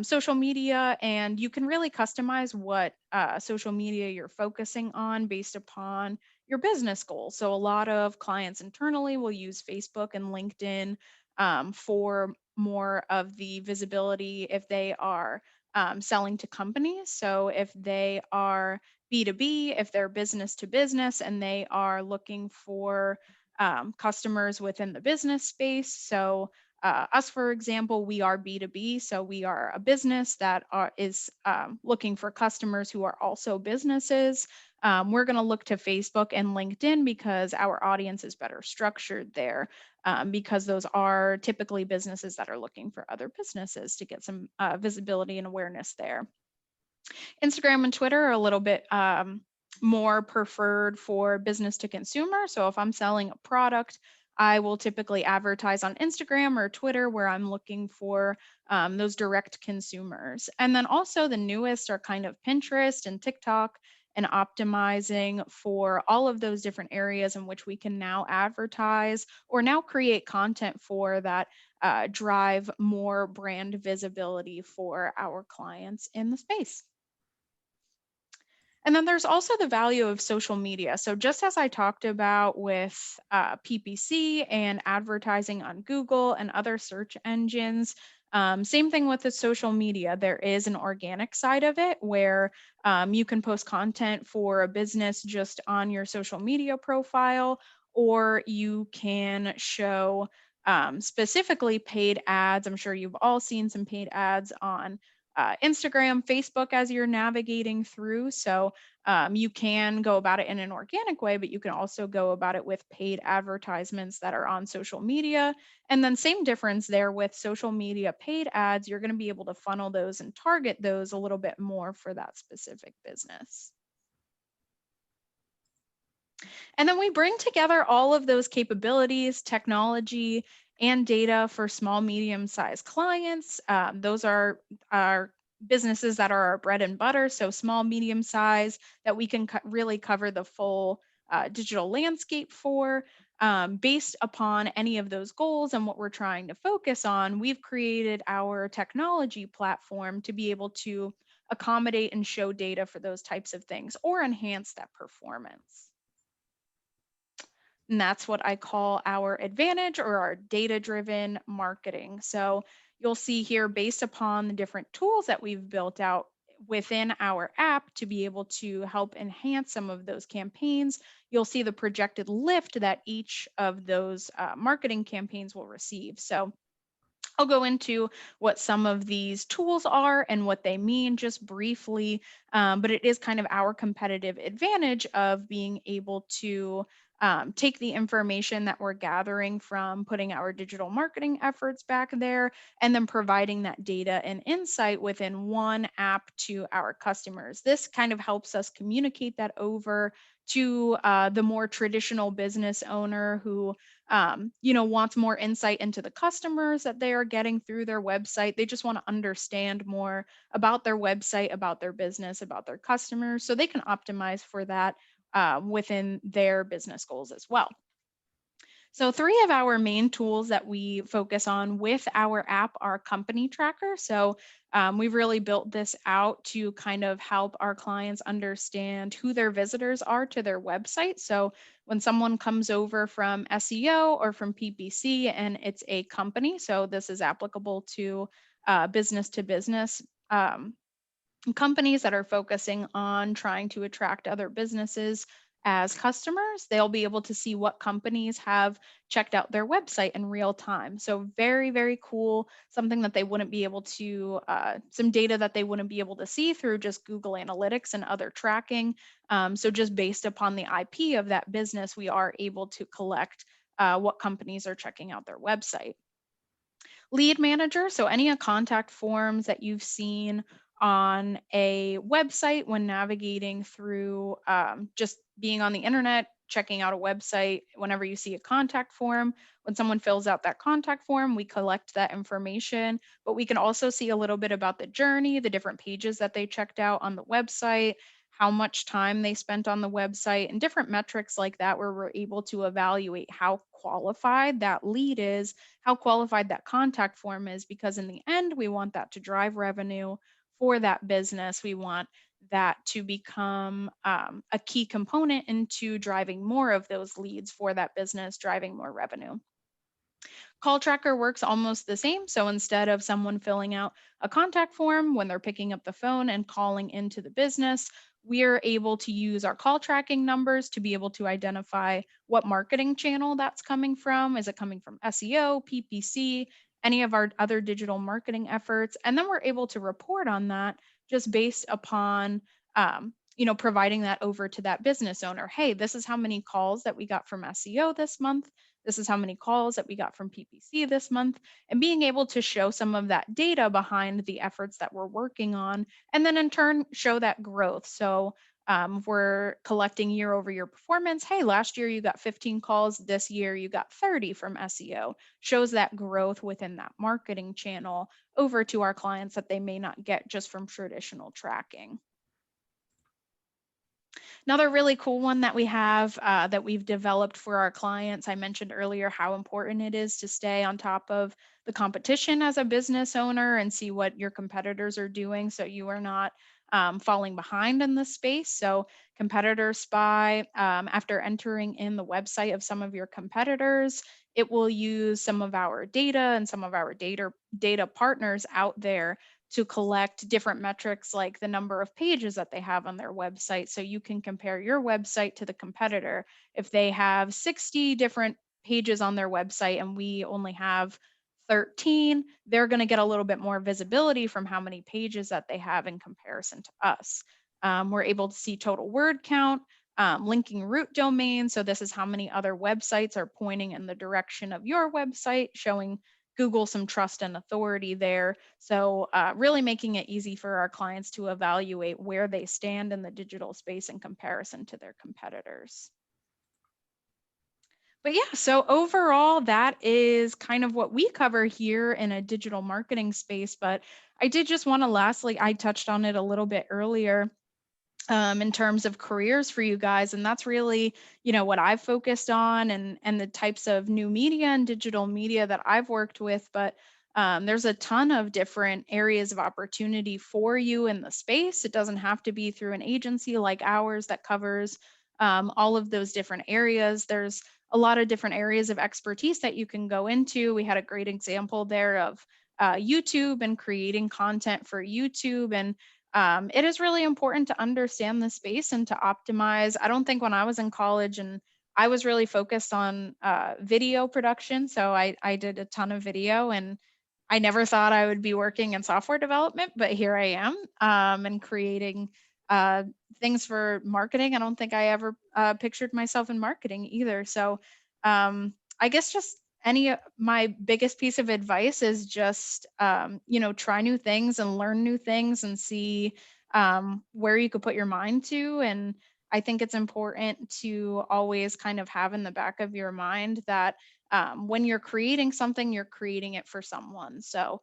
social media, and you can really customize what social media you're focusing on based upon your business goals. So a lot of clients internally will use Facebook and LinkedIn for more of the visibility if they are selling to companies. So if they are B2B, if they're business to business and they are looking for customers within the business space. So us, for example, we are B2B. So we are a business that is looking for customers who are also businesses. We're going to look to Facebook and LinkedIn because our audience is better structured there, because those are typically businesses that are looking for other businesses to get some visibility and awareness there. Instagram and Twitter are a little bit more preferred for business to consumer. So if I'm selling a product, I will typically advertise on Instagram or Twitter, where I'm looking for those direct consumers. And then also the newest are kind of Pinterest and TikTok, and optimizing for all of those different areas in which we can now advertise or now create content for that drive more brand visibility for our clients in the space. And then there's also the value of social media. So just as I talked about with PPC and advertising on Google and other search engines, same thing with the social media. There is an organic side of it where you can post content for a business just on your social media profile, or you can show specifically paid ads. I'm sure you've all seen some paid ads on Instagram, Facebook as you're navigating through. So you can go about it in an organic way, but you can also go about it with paid advertisements that are on social media. And then same difference there with social media paid ads, you're going to be able to funnel those and target those a little bit more for that specific business. And then we bring together all of those capabilities, technology, and data for small, medium-sized clients. Those are businesses that are our bread and butter, so small, medium size, that we can really cover the full digital landscape for. Based upon any of those goals and what we're trying to focus on, we've created our technology platform to be able to accommodate and show data for those types of things or enhance that performance. And that's what I call our advantage, or our data-driven marketing. So you'll see here, based upon the different tools that we've built out within our app to be able to help enhance some of those campaigns, you'll see the projected lift that each of those marketing campaigns will receive. So I'll go into what some of these tools are and what they mean just briefly, but it is kind of our competitive advantage of being able to take the information that we're gathering from putting our digital marketing efforts back there, and then providing that data and insight within one app to our customers. This kind of helps us communicate that over to the more traditional business owner who wants more insight into the customers that they are getting through their website. They just want to understand more about their website, about their business, about their customers, so they can optimize for that within their business goals as well. So 3 of our main tools that we focus on with our app are company tracker. So we've really built this out to kind of help our clients understand who their visitors are to their website. So when someone comes over from SEO or from PPC and it's a company, so this is applicable to business companies that are focusing on trying to attract other businesses as customers, they'll be able to see what companies have checked out their website in real time. So very, very cool, something that they wouldn't be able to, some data that they wouldn't be able to see through just Google Analytics and other tracking. So just based upon the IP of that business, we are able to collect what companies are checking out their website. Lead manager, so any contact forms that you've seen on a website when navigating through just being on the internet, checking out a website, whenever you see a contact form, when someone fills out that contact form, we collect that information, but we can also see a little bit about the journey, the different pages that they checked out on the website, how much time they spent on the website, and different metrics like that, where we're able to evaluate how qualified that lead is, how qualified that contact form is, because in the end, we want that to drive revenue for that business. We want that to become a key component into driving more of those leads for that business, driving more revenue. Call tracker works almost the same. So instead of someone filling out a contact form when they're picking up the phone and calling into the business, we're able to use our call tracking numbers to be able to identify what marketing channel that's coming from. Is it coming from SEO, PPC, any of our other digital marketing efforts? And then we're able to report on that just based upon providing that over to that business owner. Hey, this is how many calls that we got from SEO this month. This is how many calls that we got from PPC this month, and being able to show some of that data behind the efforts that we're working on, and then in turn show that growth. So we're collecting year over year performance. Hey, last year you got 15 calls, this year you got 30 from SEO. Shows that growth within that marketing channel over to our clients that they may not get just from traditional tracking. Another really cool one that we have that we've developed for our clients, I mentioned earlier how important it is to stay on top of the competition as a business owner and see what your competitors are doing so you are not falling behind in the space. So competitor spy, after entering in the website of some of your competitors, it will use some of our data and some of our data partners out there to collect different metrics like the number of pages that they have on their website. So you can compare your website to the competitor. If they have 60 different pages on their website and we only have 13, they're going to get a little bit more visibility from how many pages that they have in comparison to us. We're able to see total word count, linking root domains. So this is how many other websites are pointing in the direction of your website, showing Google some trust and authority there. So really making it easy for our clients to evaluate where they stand in the digital space in comparison to their competitors. But yeah, so overall, that is kind of what we cover here in a digital marketing space. But I did just want to lastly, I touched on it a little bit earlier, in terms of careers for you guys, and that's really, what I've focused on, and the types of new media and digital media that I've worked with. But there's a ton of different areas of opportunity for you in the space. It doesn't have to be through an agency like ours that covers all of those different areas. There's a lot of different areas of expertise that you can go into. We had a great example there of YouTube and creating content for YouTube. And it is really important to understand the space and to optimize. I don't think when I was in college and I was really focused on video production, so I did a ton of video, and I never thought I would be working in software development, but here I am, and creating uh, things for marketing. I don't think I ever pictured myself in marketing either. So I guess just my biggest piece of advice is just try new things and learn new things and see where you could put your mind to. And I think it's important to always kind of have in the back of your mind that when you're creating something, you're creating it for someone. So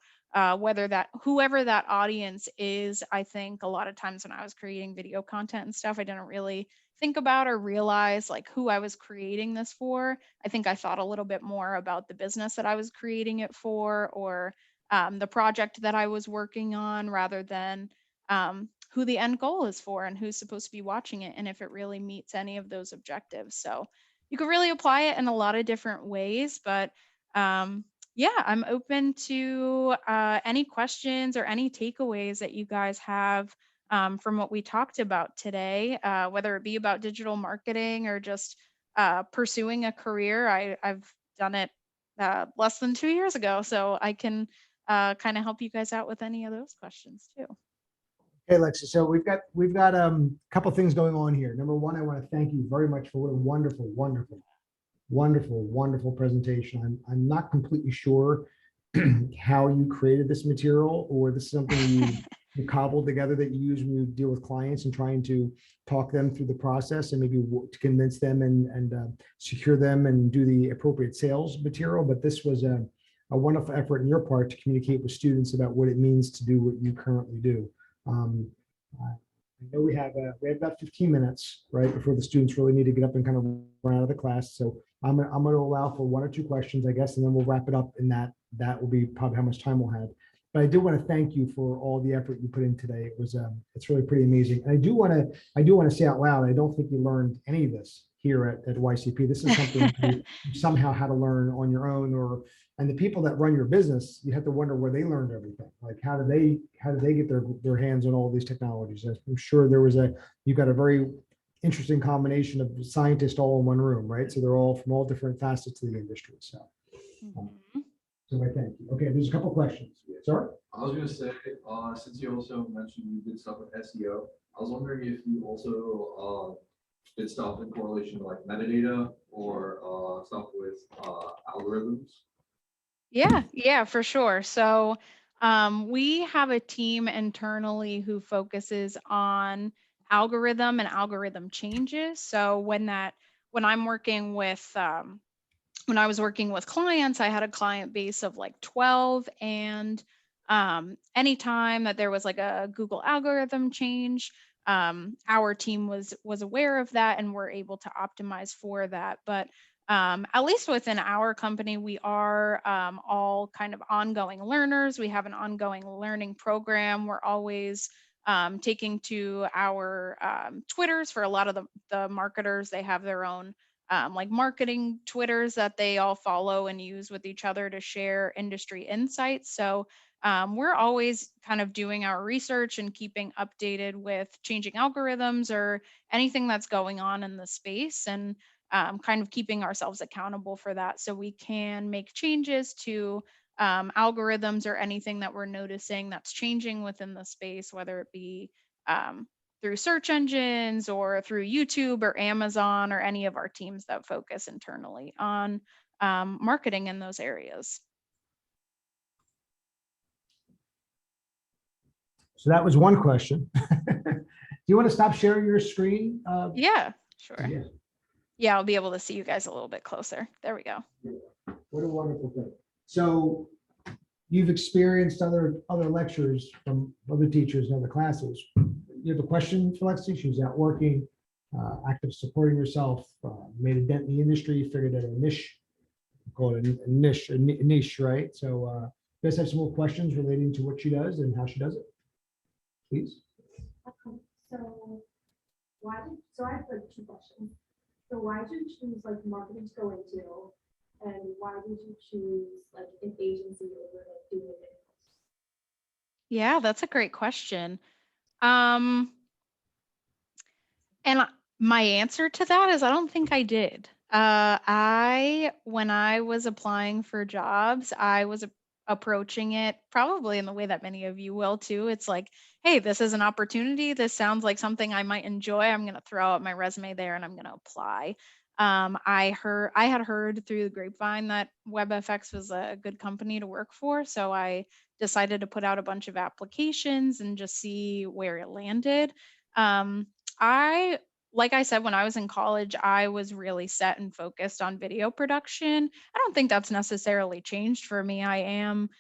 whether that whoever that audience is, I think a lot of times when I was creating video content and stuff, I didn't really think about or realize like who I was creating this for. I think I thought a little bit more about the business that I was creating it for, or the project that I was working on, rather than who the end goal is for and who's supposed to be watching it, and if it really meets any of those objectives. So you can really apply it in a lot of different ways. But yeah, I'm open to any questions or any takeaways that you guys have from what we talked about today, whether it be about digital marketing or just pursuing a career. I've done it less than 2 years ago, so I can kind of help you guys out with any of those questions too. Okay, Lexi. So we've got a couple things going on here. Number one, I want to thank you very much for what a wonderful presentation. I'm not completely sure how you created this material, or this is something you cobbled together that you use when you deal with clients and trying to talk them through the process and maybe to convince them and secure them and do the appropriate sales material. But this was a wonderful effort on your part to communicate with students about what it means to do what you currently do. I know we have about 15 minutes, right, before the students really need to get up and kind of run out of the class. So I'm going to allow for 1 or 2 questions, I guess, and then we'll wrap it up. And that will be probably how much time we'll have. But I do want to thank you for all the effort you put in today. It's really pretty amazing. And I do want to say out loud, I don't think you learned any of this here at YCP. This is something you somehow had to learn on your own, and the people that run your business, you have to wonder where they learned everything. Like how do they get their hands on all these technologies? I'm sure you've got a very interesting combination of scientists all in one room, right? So they're all from all different facets of the industry. So I thank you. Okay, there's a couple questions. Sir? I was gonna say, since you also mentioned you did stuff with SEO, I was wondering if you also did stuff in correlation to like metadata or stuff with algorithms. Yeah, for sure. So we have a team internally who focuses on algorithm and algorithm changes. So when I'm working with when I was working with clients, I had a client base of like 12, and anytime that there was like a Google algorithm change, our team was aware of that and were able to optimize for that. But at least within our company, we are all kind of ongoing learners. We have an ongoing learning program. We're always taking to our Twitters. For a lot of the marketers, they have their own like marketing Twitters that they all follow and use with each other to share industry insights. So we're always kind of doing our research and keeping updated with changing algorithms or anything that's going on in the space, and kind of keeping ourselves accountable for that so we can make changes to algorithms or anything that we're noticing that's changing within the space, whether it be through search engines or through YouTube or Amazon or any of our teams that focus internally on marketing in those areas. So that was one question. Do you want to stop sharing your screen? Yeah, sure. Yeah. Yeah, I'll be able to see you guys a little bit closer. There we go. What a wonderful thing. So you've experienced other lectures from other teachers and other classes. You have a question for Lexi? She was out working, active supporting herself, made a dent in the industry, figured out a niche, call it a niche, right? So you guys have some more questions relating to what she does and how she does it? Please. So I have like two questions. So why did you choose like marketing to go into, and why did you choose like an agency over like doing it? Yeah, that's a great question. And my answer to that is I don't think I did. When I was applying for jobs, I was approaching it probably in the way that many of you will too. It's like, hey, this is an opportunity. This sounds like something I might enjoy. I'm going to throw out my resume there and I'm going to apply. I had heard through the grapevine that WebFX was a good company to work for, so I decided to put out a bunch of applications and just see where it landed. I Like I said, when I was in college, I was really set and focused on video production. I don't think that's necessarily changed for me. I am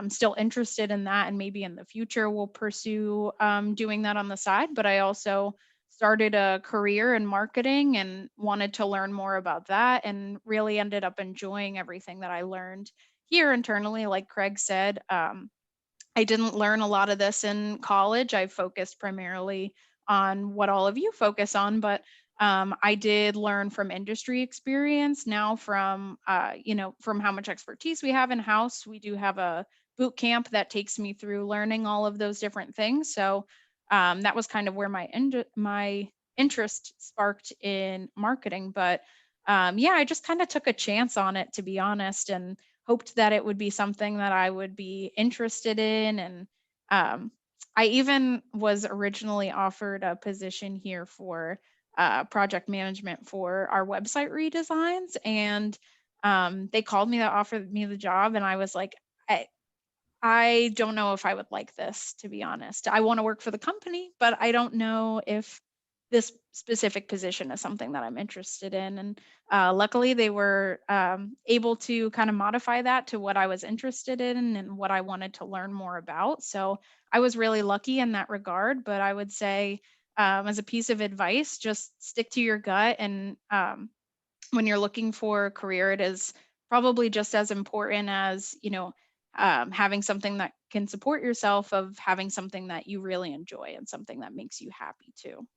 still interested in that, and maybe in the future we'll pursue doing that on the side. But I also started a career in marketing and wanted to learn more about that, and really ended up enjoying everything that I learned here internally. Like Craig said, I didn't learn a lot of this in college. I focused primarily on what all of you focus on, but I did learn from industry experience. Now, from how much expertise we have in house, we do have a boot camp that takes me through learning all of those different things. So that was kind of where my interest sparked in marketing. But yeah, I just kind of took a chance on it, to be honest, and hoped that it would be something that I would be interested in. And I even was originally offered a position here for project management for our website redesigns. And they called me, that offered me the job. And I was like, I don't know if I would like this, to be honest. I want to work for the company, but I don't know if this specific position is something that I'm interested in. And luckily, they were able to kind of modify that to what I was interested in and what I wanted to learn more about. So I was really lucky in that regard. But I would say, as a piece of advice, just stick to your gut. And when you're looking for a career, it is probably just as important as, having something that can support yourself, of having something that you really enjoy and something that makes you happy too.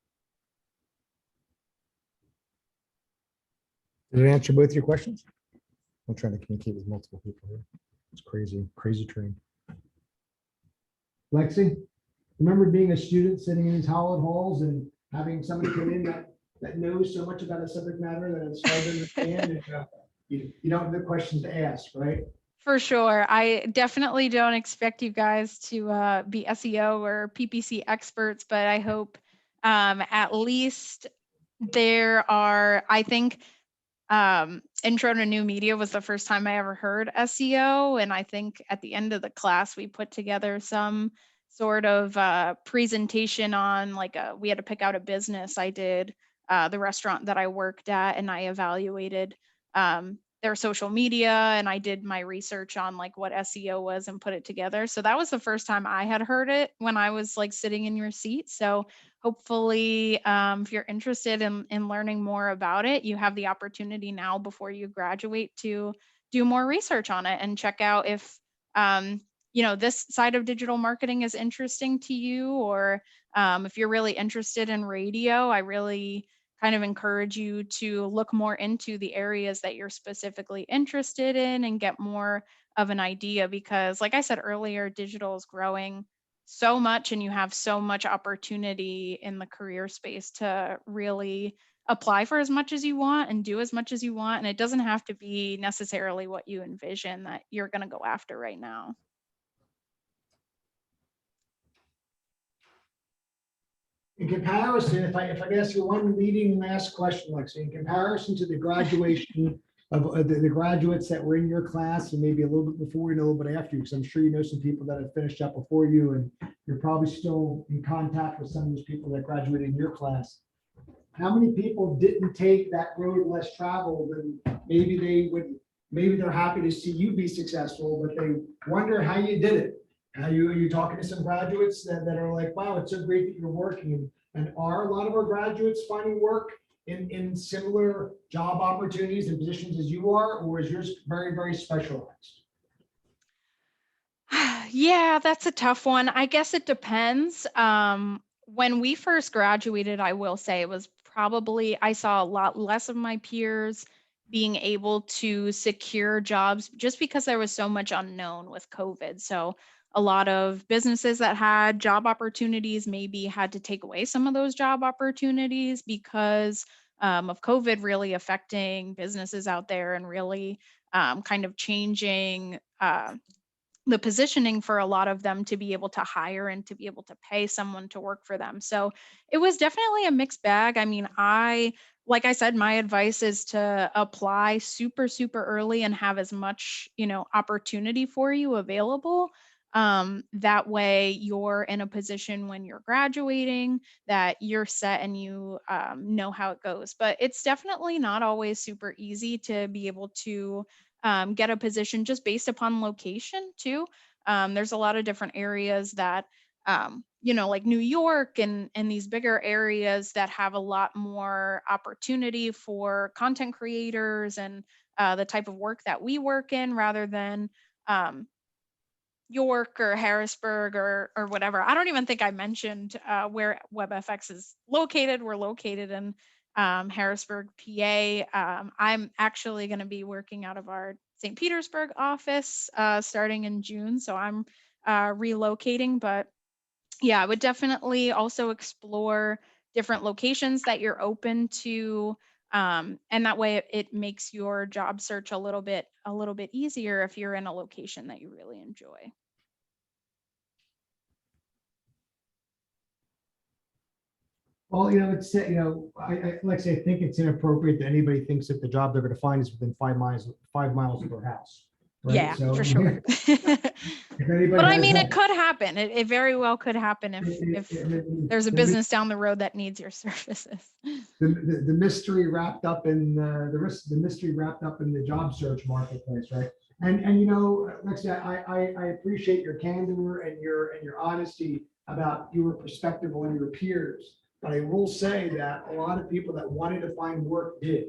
Did it answer both your questions? I'm trying to communicate with multiple people here. It's crazy, crazy train. Lexi, remember being a student sitting in these hallowed halls and having somebody come in that knows so much about a subject matter that it's hard to understand, and you don't have the questions to ask, right? For sure. I definitely don't expect you guys to be SEO or PPC experts, but I hope at least I think Intro to New Media was the first time I ever heard SEO. And I think at the end of the class, we put together some sort of presentation on we had to pick out a business. I did the restaurant that I worked at, and I evaluated their social media, and I did my research on what SEO was and put it together. So that was the first time I had heard it when I was sitting in your seat. So hopefully, if you're interested in learning more about it, you have the opportunity now before you graduate to do more research on it and check out if this side of digital marketing is interesting to you, or if you're really interested in radio. I really kind of encourage you to look more into the areas that you're specifically interested in and get more of an idea, because like I said earlier, digital is growing so much and you have so much opportunity in the career space to really apply for as much as you want and do as much as you want. And it doesn't have to be necessarily what you envision that you're going to go after right now. In comparison, if I could ask you one leading last question, Lexi, in comparison to the graduation of the graduates that were in your class, and maybe a little bit before and a little bit after you, because I'm sure you know some people that have finished up before you, and you're probably still in contact with some of those people that graduated in your class. how many people didn't take that road less traveled, and maybe they're happy to see you be successful, but they wonder how you did it. How you're talking to some graduates that are like, wow, it's so great that you're working. And are a lot of our graduates finding work in similar job opportunities and positions as you are, or is yours very, very specialized? Yeah, that's a tough one. I guess it depends. When we first graduated, I will say it was probably, I saw a lot less of my peers being able to secure jobs just because there was so much unknown with COVID. So a lot of businesses that had job opportunities maybe had to take away some of those job opportunities because of COVID really affecting businesses out there and really kind of changing. The positioning for a lot of them to be able to hire and to be able to pay someone to work for them. So it was definitely a mixed bag. I mean, like I said, my advice is to apply super, super early and have as much, opportunity for you available. That way you're in a position when you're graduating that you're set and you know how it goes. But it's definitely not always super easy to be able to get a position just based upon location too. There's a lot of different areas that, like New York and these bigger areas that have a lot more opportunity for content creators and the type of work that we work in rather than um, York or Harrisburg or whatever. I don't even think I mentioned where WebFX is located. We're located in Harrisburg, PA. I'm actually going to be working out of our St. Petersburg office starting in June, so I'm relocating. But yeah, I would definitely also explore different locations that you're open to. And that way it makes your job search a little bit easier if you're in a location that you really enjoy. Well, like I say, I think it's inappropriate that anybody thinks that the job they're going to find is within 5 miles of their house. Right? Yeah, So for sure. if anybody But I has mean, that, it could happen. It very well could happen if there's a business down the road that needs your services. the mystery wrapped up in the mystery wrapped up in the job search marketplace, right? And Lexi, I appreciate your candor and your honesty about your perspective on your peers. But I will say that a lot of people that wanted to find work did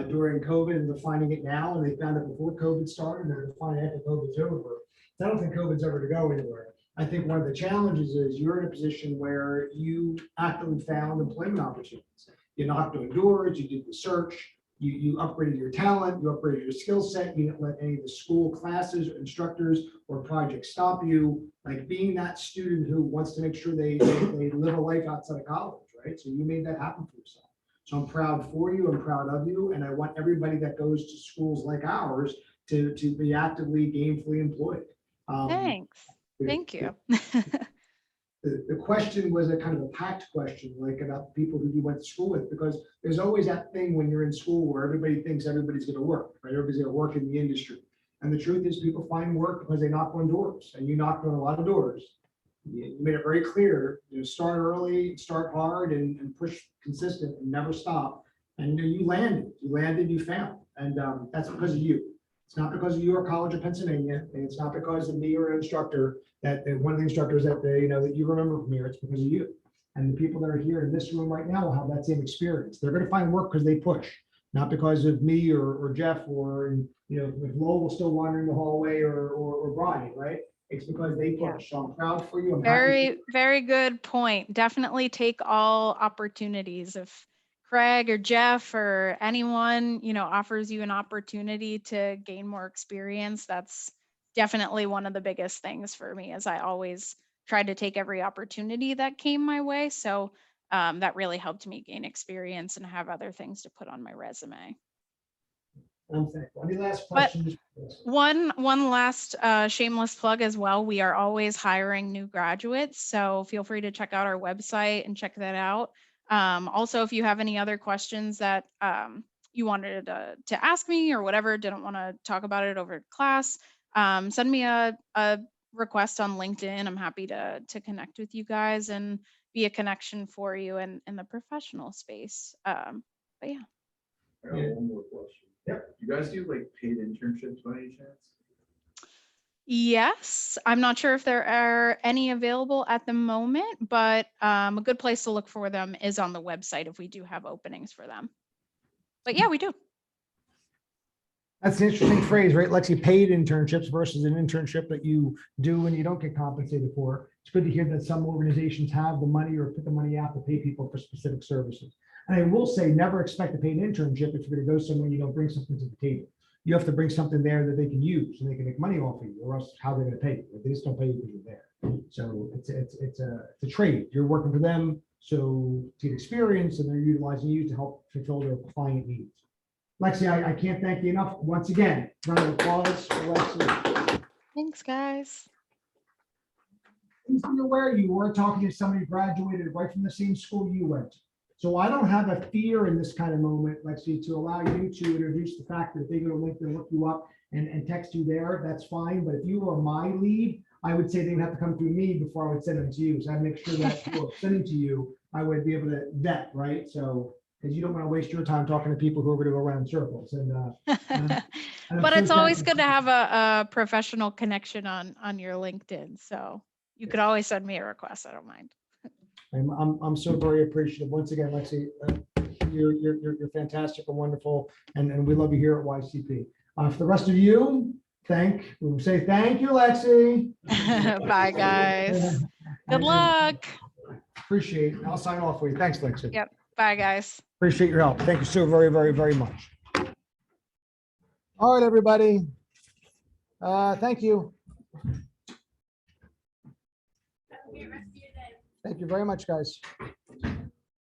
during COVID, and they're finding it now, and they found it before COVID started, and they're finding it after COVID's over. I don't think COVID's ever to go anywhere. I think one of the challenges is you're in a position where you actively found employment opportunities. You knocked on doors, you did the search, you upgraded your talent, you upgraded your skill set, you didn't let any of the school classes or instructors or projects stop you. Like being that student who wants to make sure they live a life outside of college, right? So you made that happen for yourself. So I'm proud for you, I'm proud of you, and I want everybody that goes to schools like ours to be actively, gainfully employed. Thanks. the- Thank you. the question was a kind of a packed question, like about the people who you went to school with, because there's always that thing when you're in school where everybody thinks everybody's going to work, right? Everybody's going to work in the industry. And the truth is people find work because they knock on doors, and you knocked on a lot of doors. You made it very clear, start early, start hard, and push consistent and never stop. And you landed, you found, and that's because of you. It's not because of your College of Pennsylvania, and it's not because of me or an instructor that one of the instructors that that you remember from here. It's because of you. And the people that are here in this room right now will have that same experience. They're going to find work because they push, not because of me or Jeff or if Lowell was still wandering the hallway or Brian, right? It's because they push. So I'm proud for you. I'm happy. Very, very good point. Definitely take all opportunities. If Craig or Jeff or anyone, offers you an opportunity to gain more experience, that's definitely one of the biggest things for me, as I always tried to take every opportunity that came my way. So that really helped me gain experience and have other things to put on my resume. I'm thankful. Any last But questions? one last shameless plug as well. We are always hiring new graduates, so feel free to check out our website and check that out. Also, if you have any other questions that you wanted to ask me or whatever, didn't want to talk about it over class, send me a request on LinkedIn. I'm happy to connect with you guys. And be a connection for you in the professional space. But yeah. I got one more question. Yep. You guys do like paid internships by any chance? Yes, I'm not sure if there are any available at the moment, but a good place to look for them is on the website if we do have openings for them. But yeah, we do. That's an interesting phrase, right? Lexi, paid internships versus an internship that you do and you don't get compensated for. It's good to hear that some organizations have the money or put the money out to pay people for specific services. And I will say, never expect to pay an internship if you're going to go somewhere and you don't bring something to the table. You have to bring something there that they can use and they can make money off of you, or else how they're going to pay you. They just don't pay you because you're there. So it's a trade. You're working for them, so to get experience, and they're utilizing you to help fulfill their client needs. Lexi, I can't thank you enough. Once again, round of applause for Lexi. Thanks, guys. Please be aware you were talking to somebody who graduated right from the same school you went to. So I don't have a fear in this kind of moment, Lexi, to allow you to introduce the fact that if they go to LinkedIn, look you up and text you there, that's fine. But if you were my lead, I would say they would have to come through me before I would send them to you. So I'd make sure that before sending to you, I would be able to vet, right? So, because you don't want to waste your time talking to people who are going to go around in circles. And But it's always good to have a professional connection on your LinkedIn. So you could always send me a request. I don't mind. I'm so very appreciative. Once again, Lexi, you're fantastic and wonderful, and we love you here at YCP. For the rest of you, we say thank you, Lexi. Bye, guys. Good luck. Appreciate it. I'll sign off for you. Thanks, Lexi. Yep. Bye, guys. Appreciate your help. Thank you so very, very, very much. All right, everybody. Thank you. Thank you very much, guys.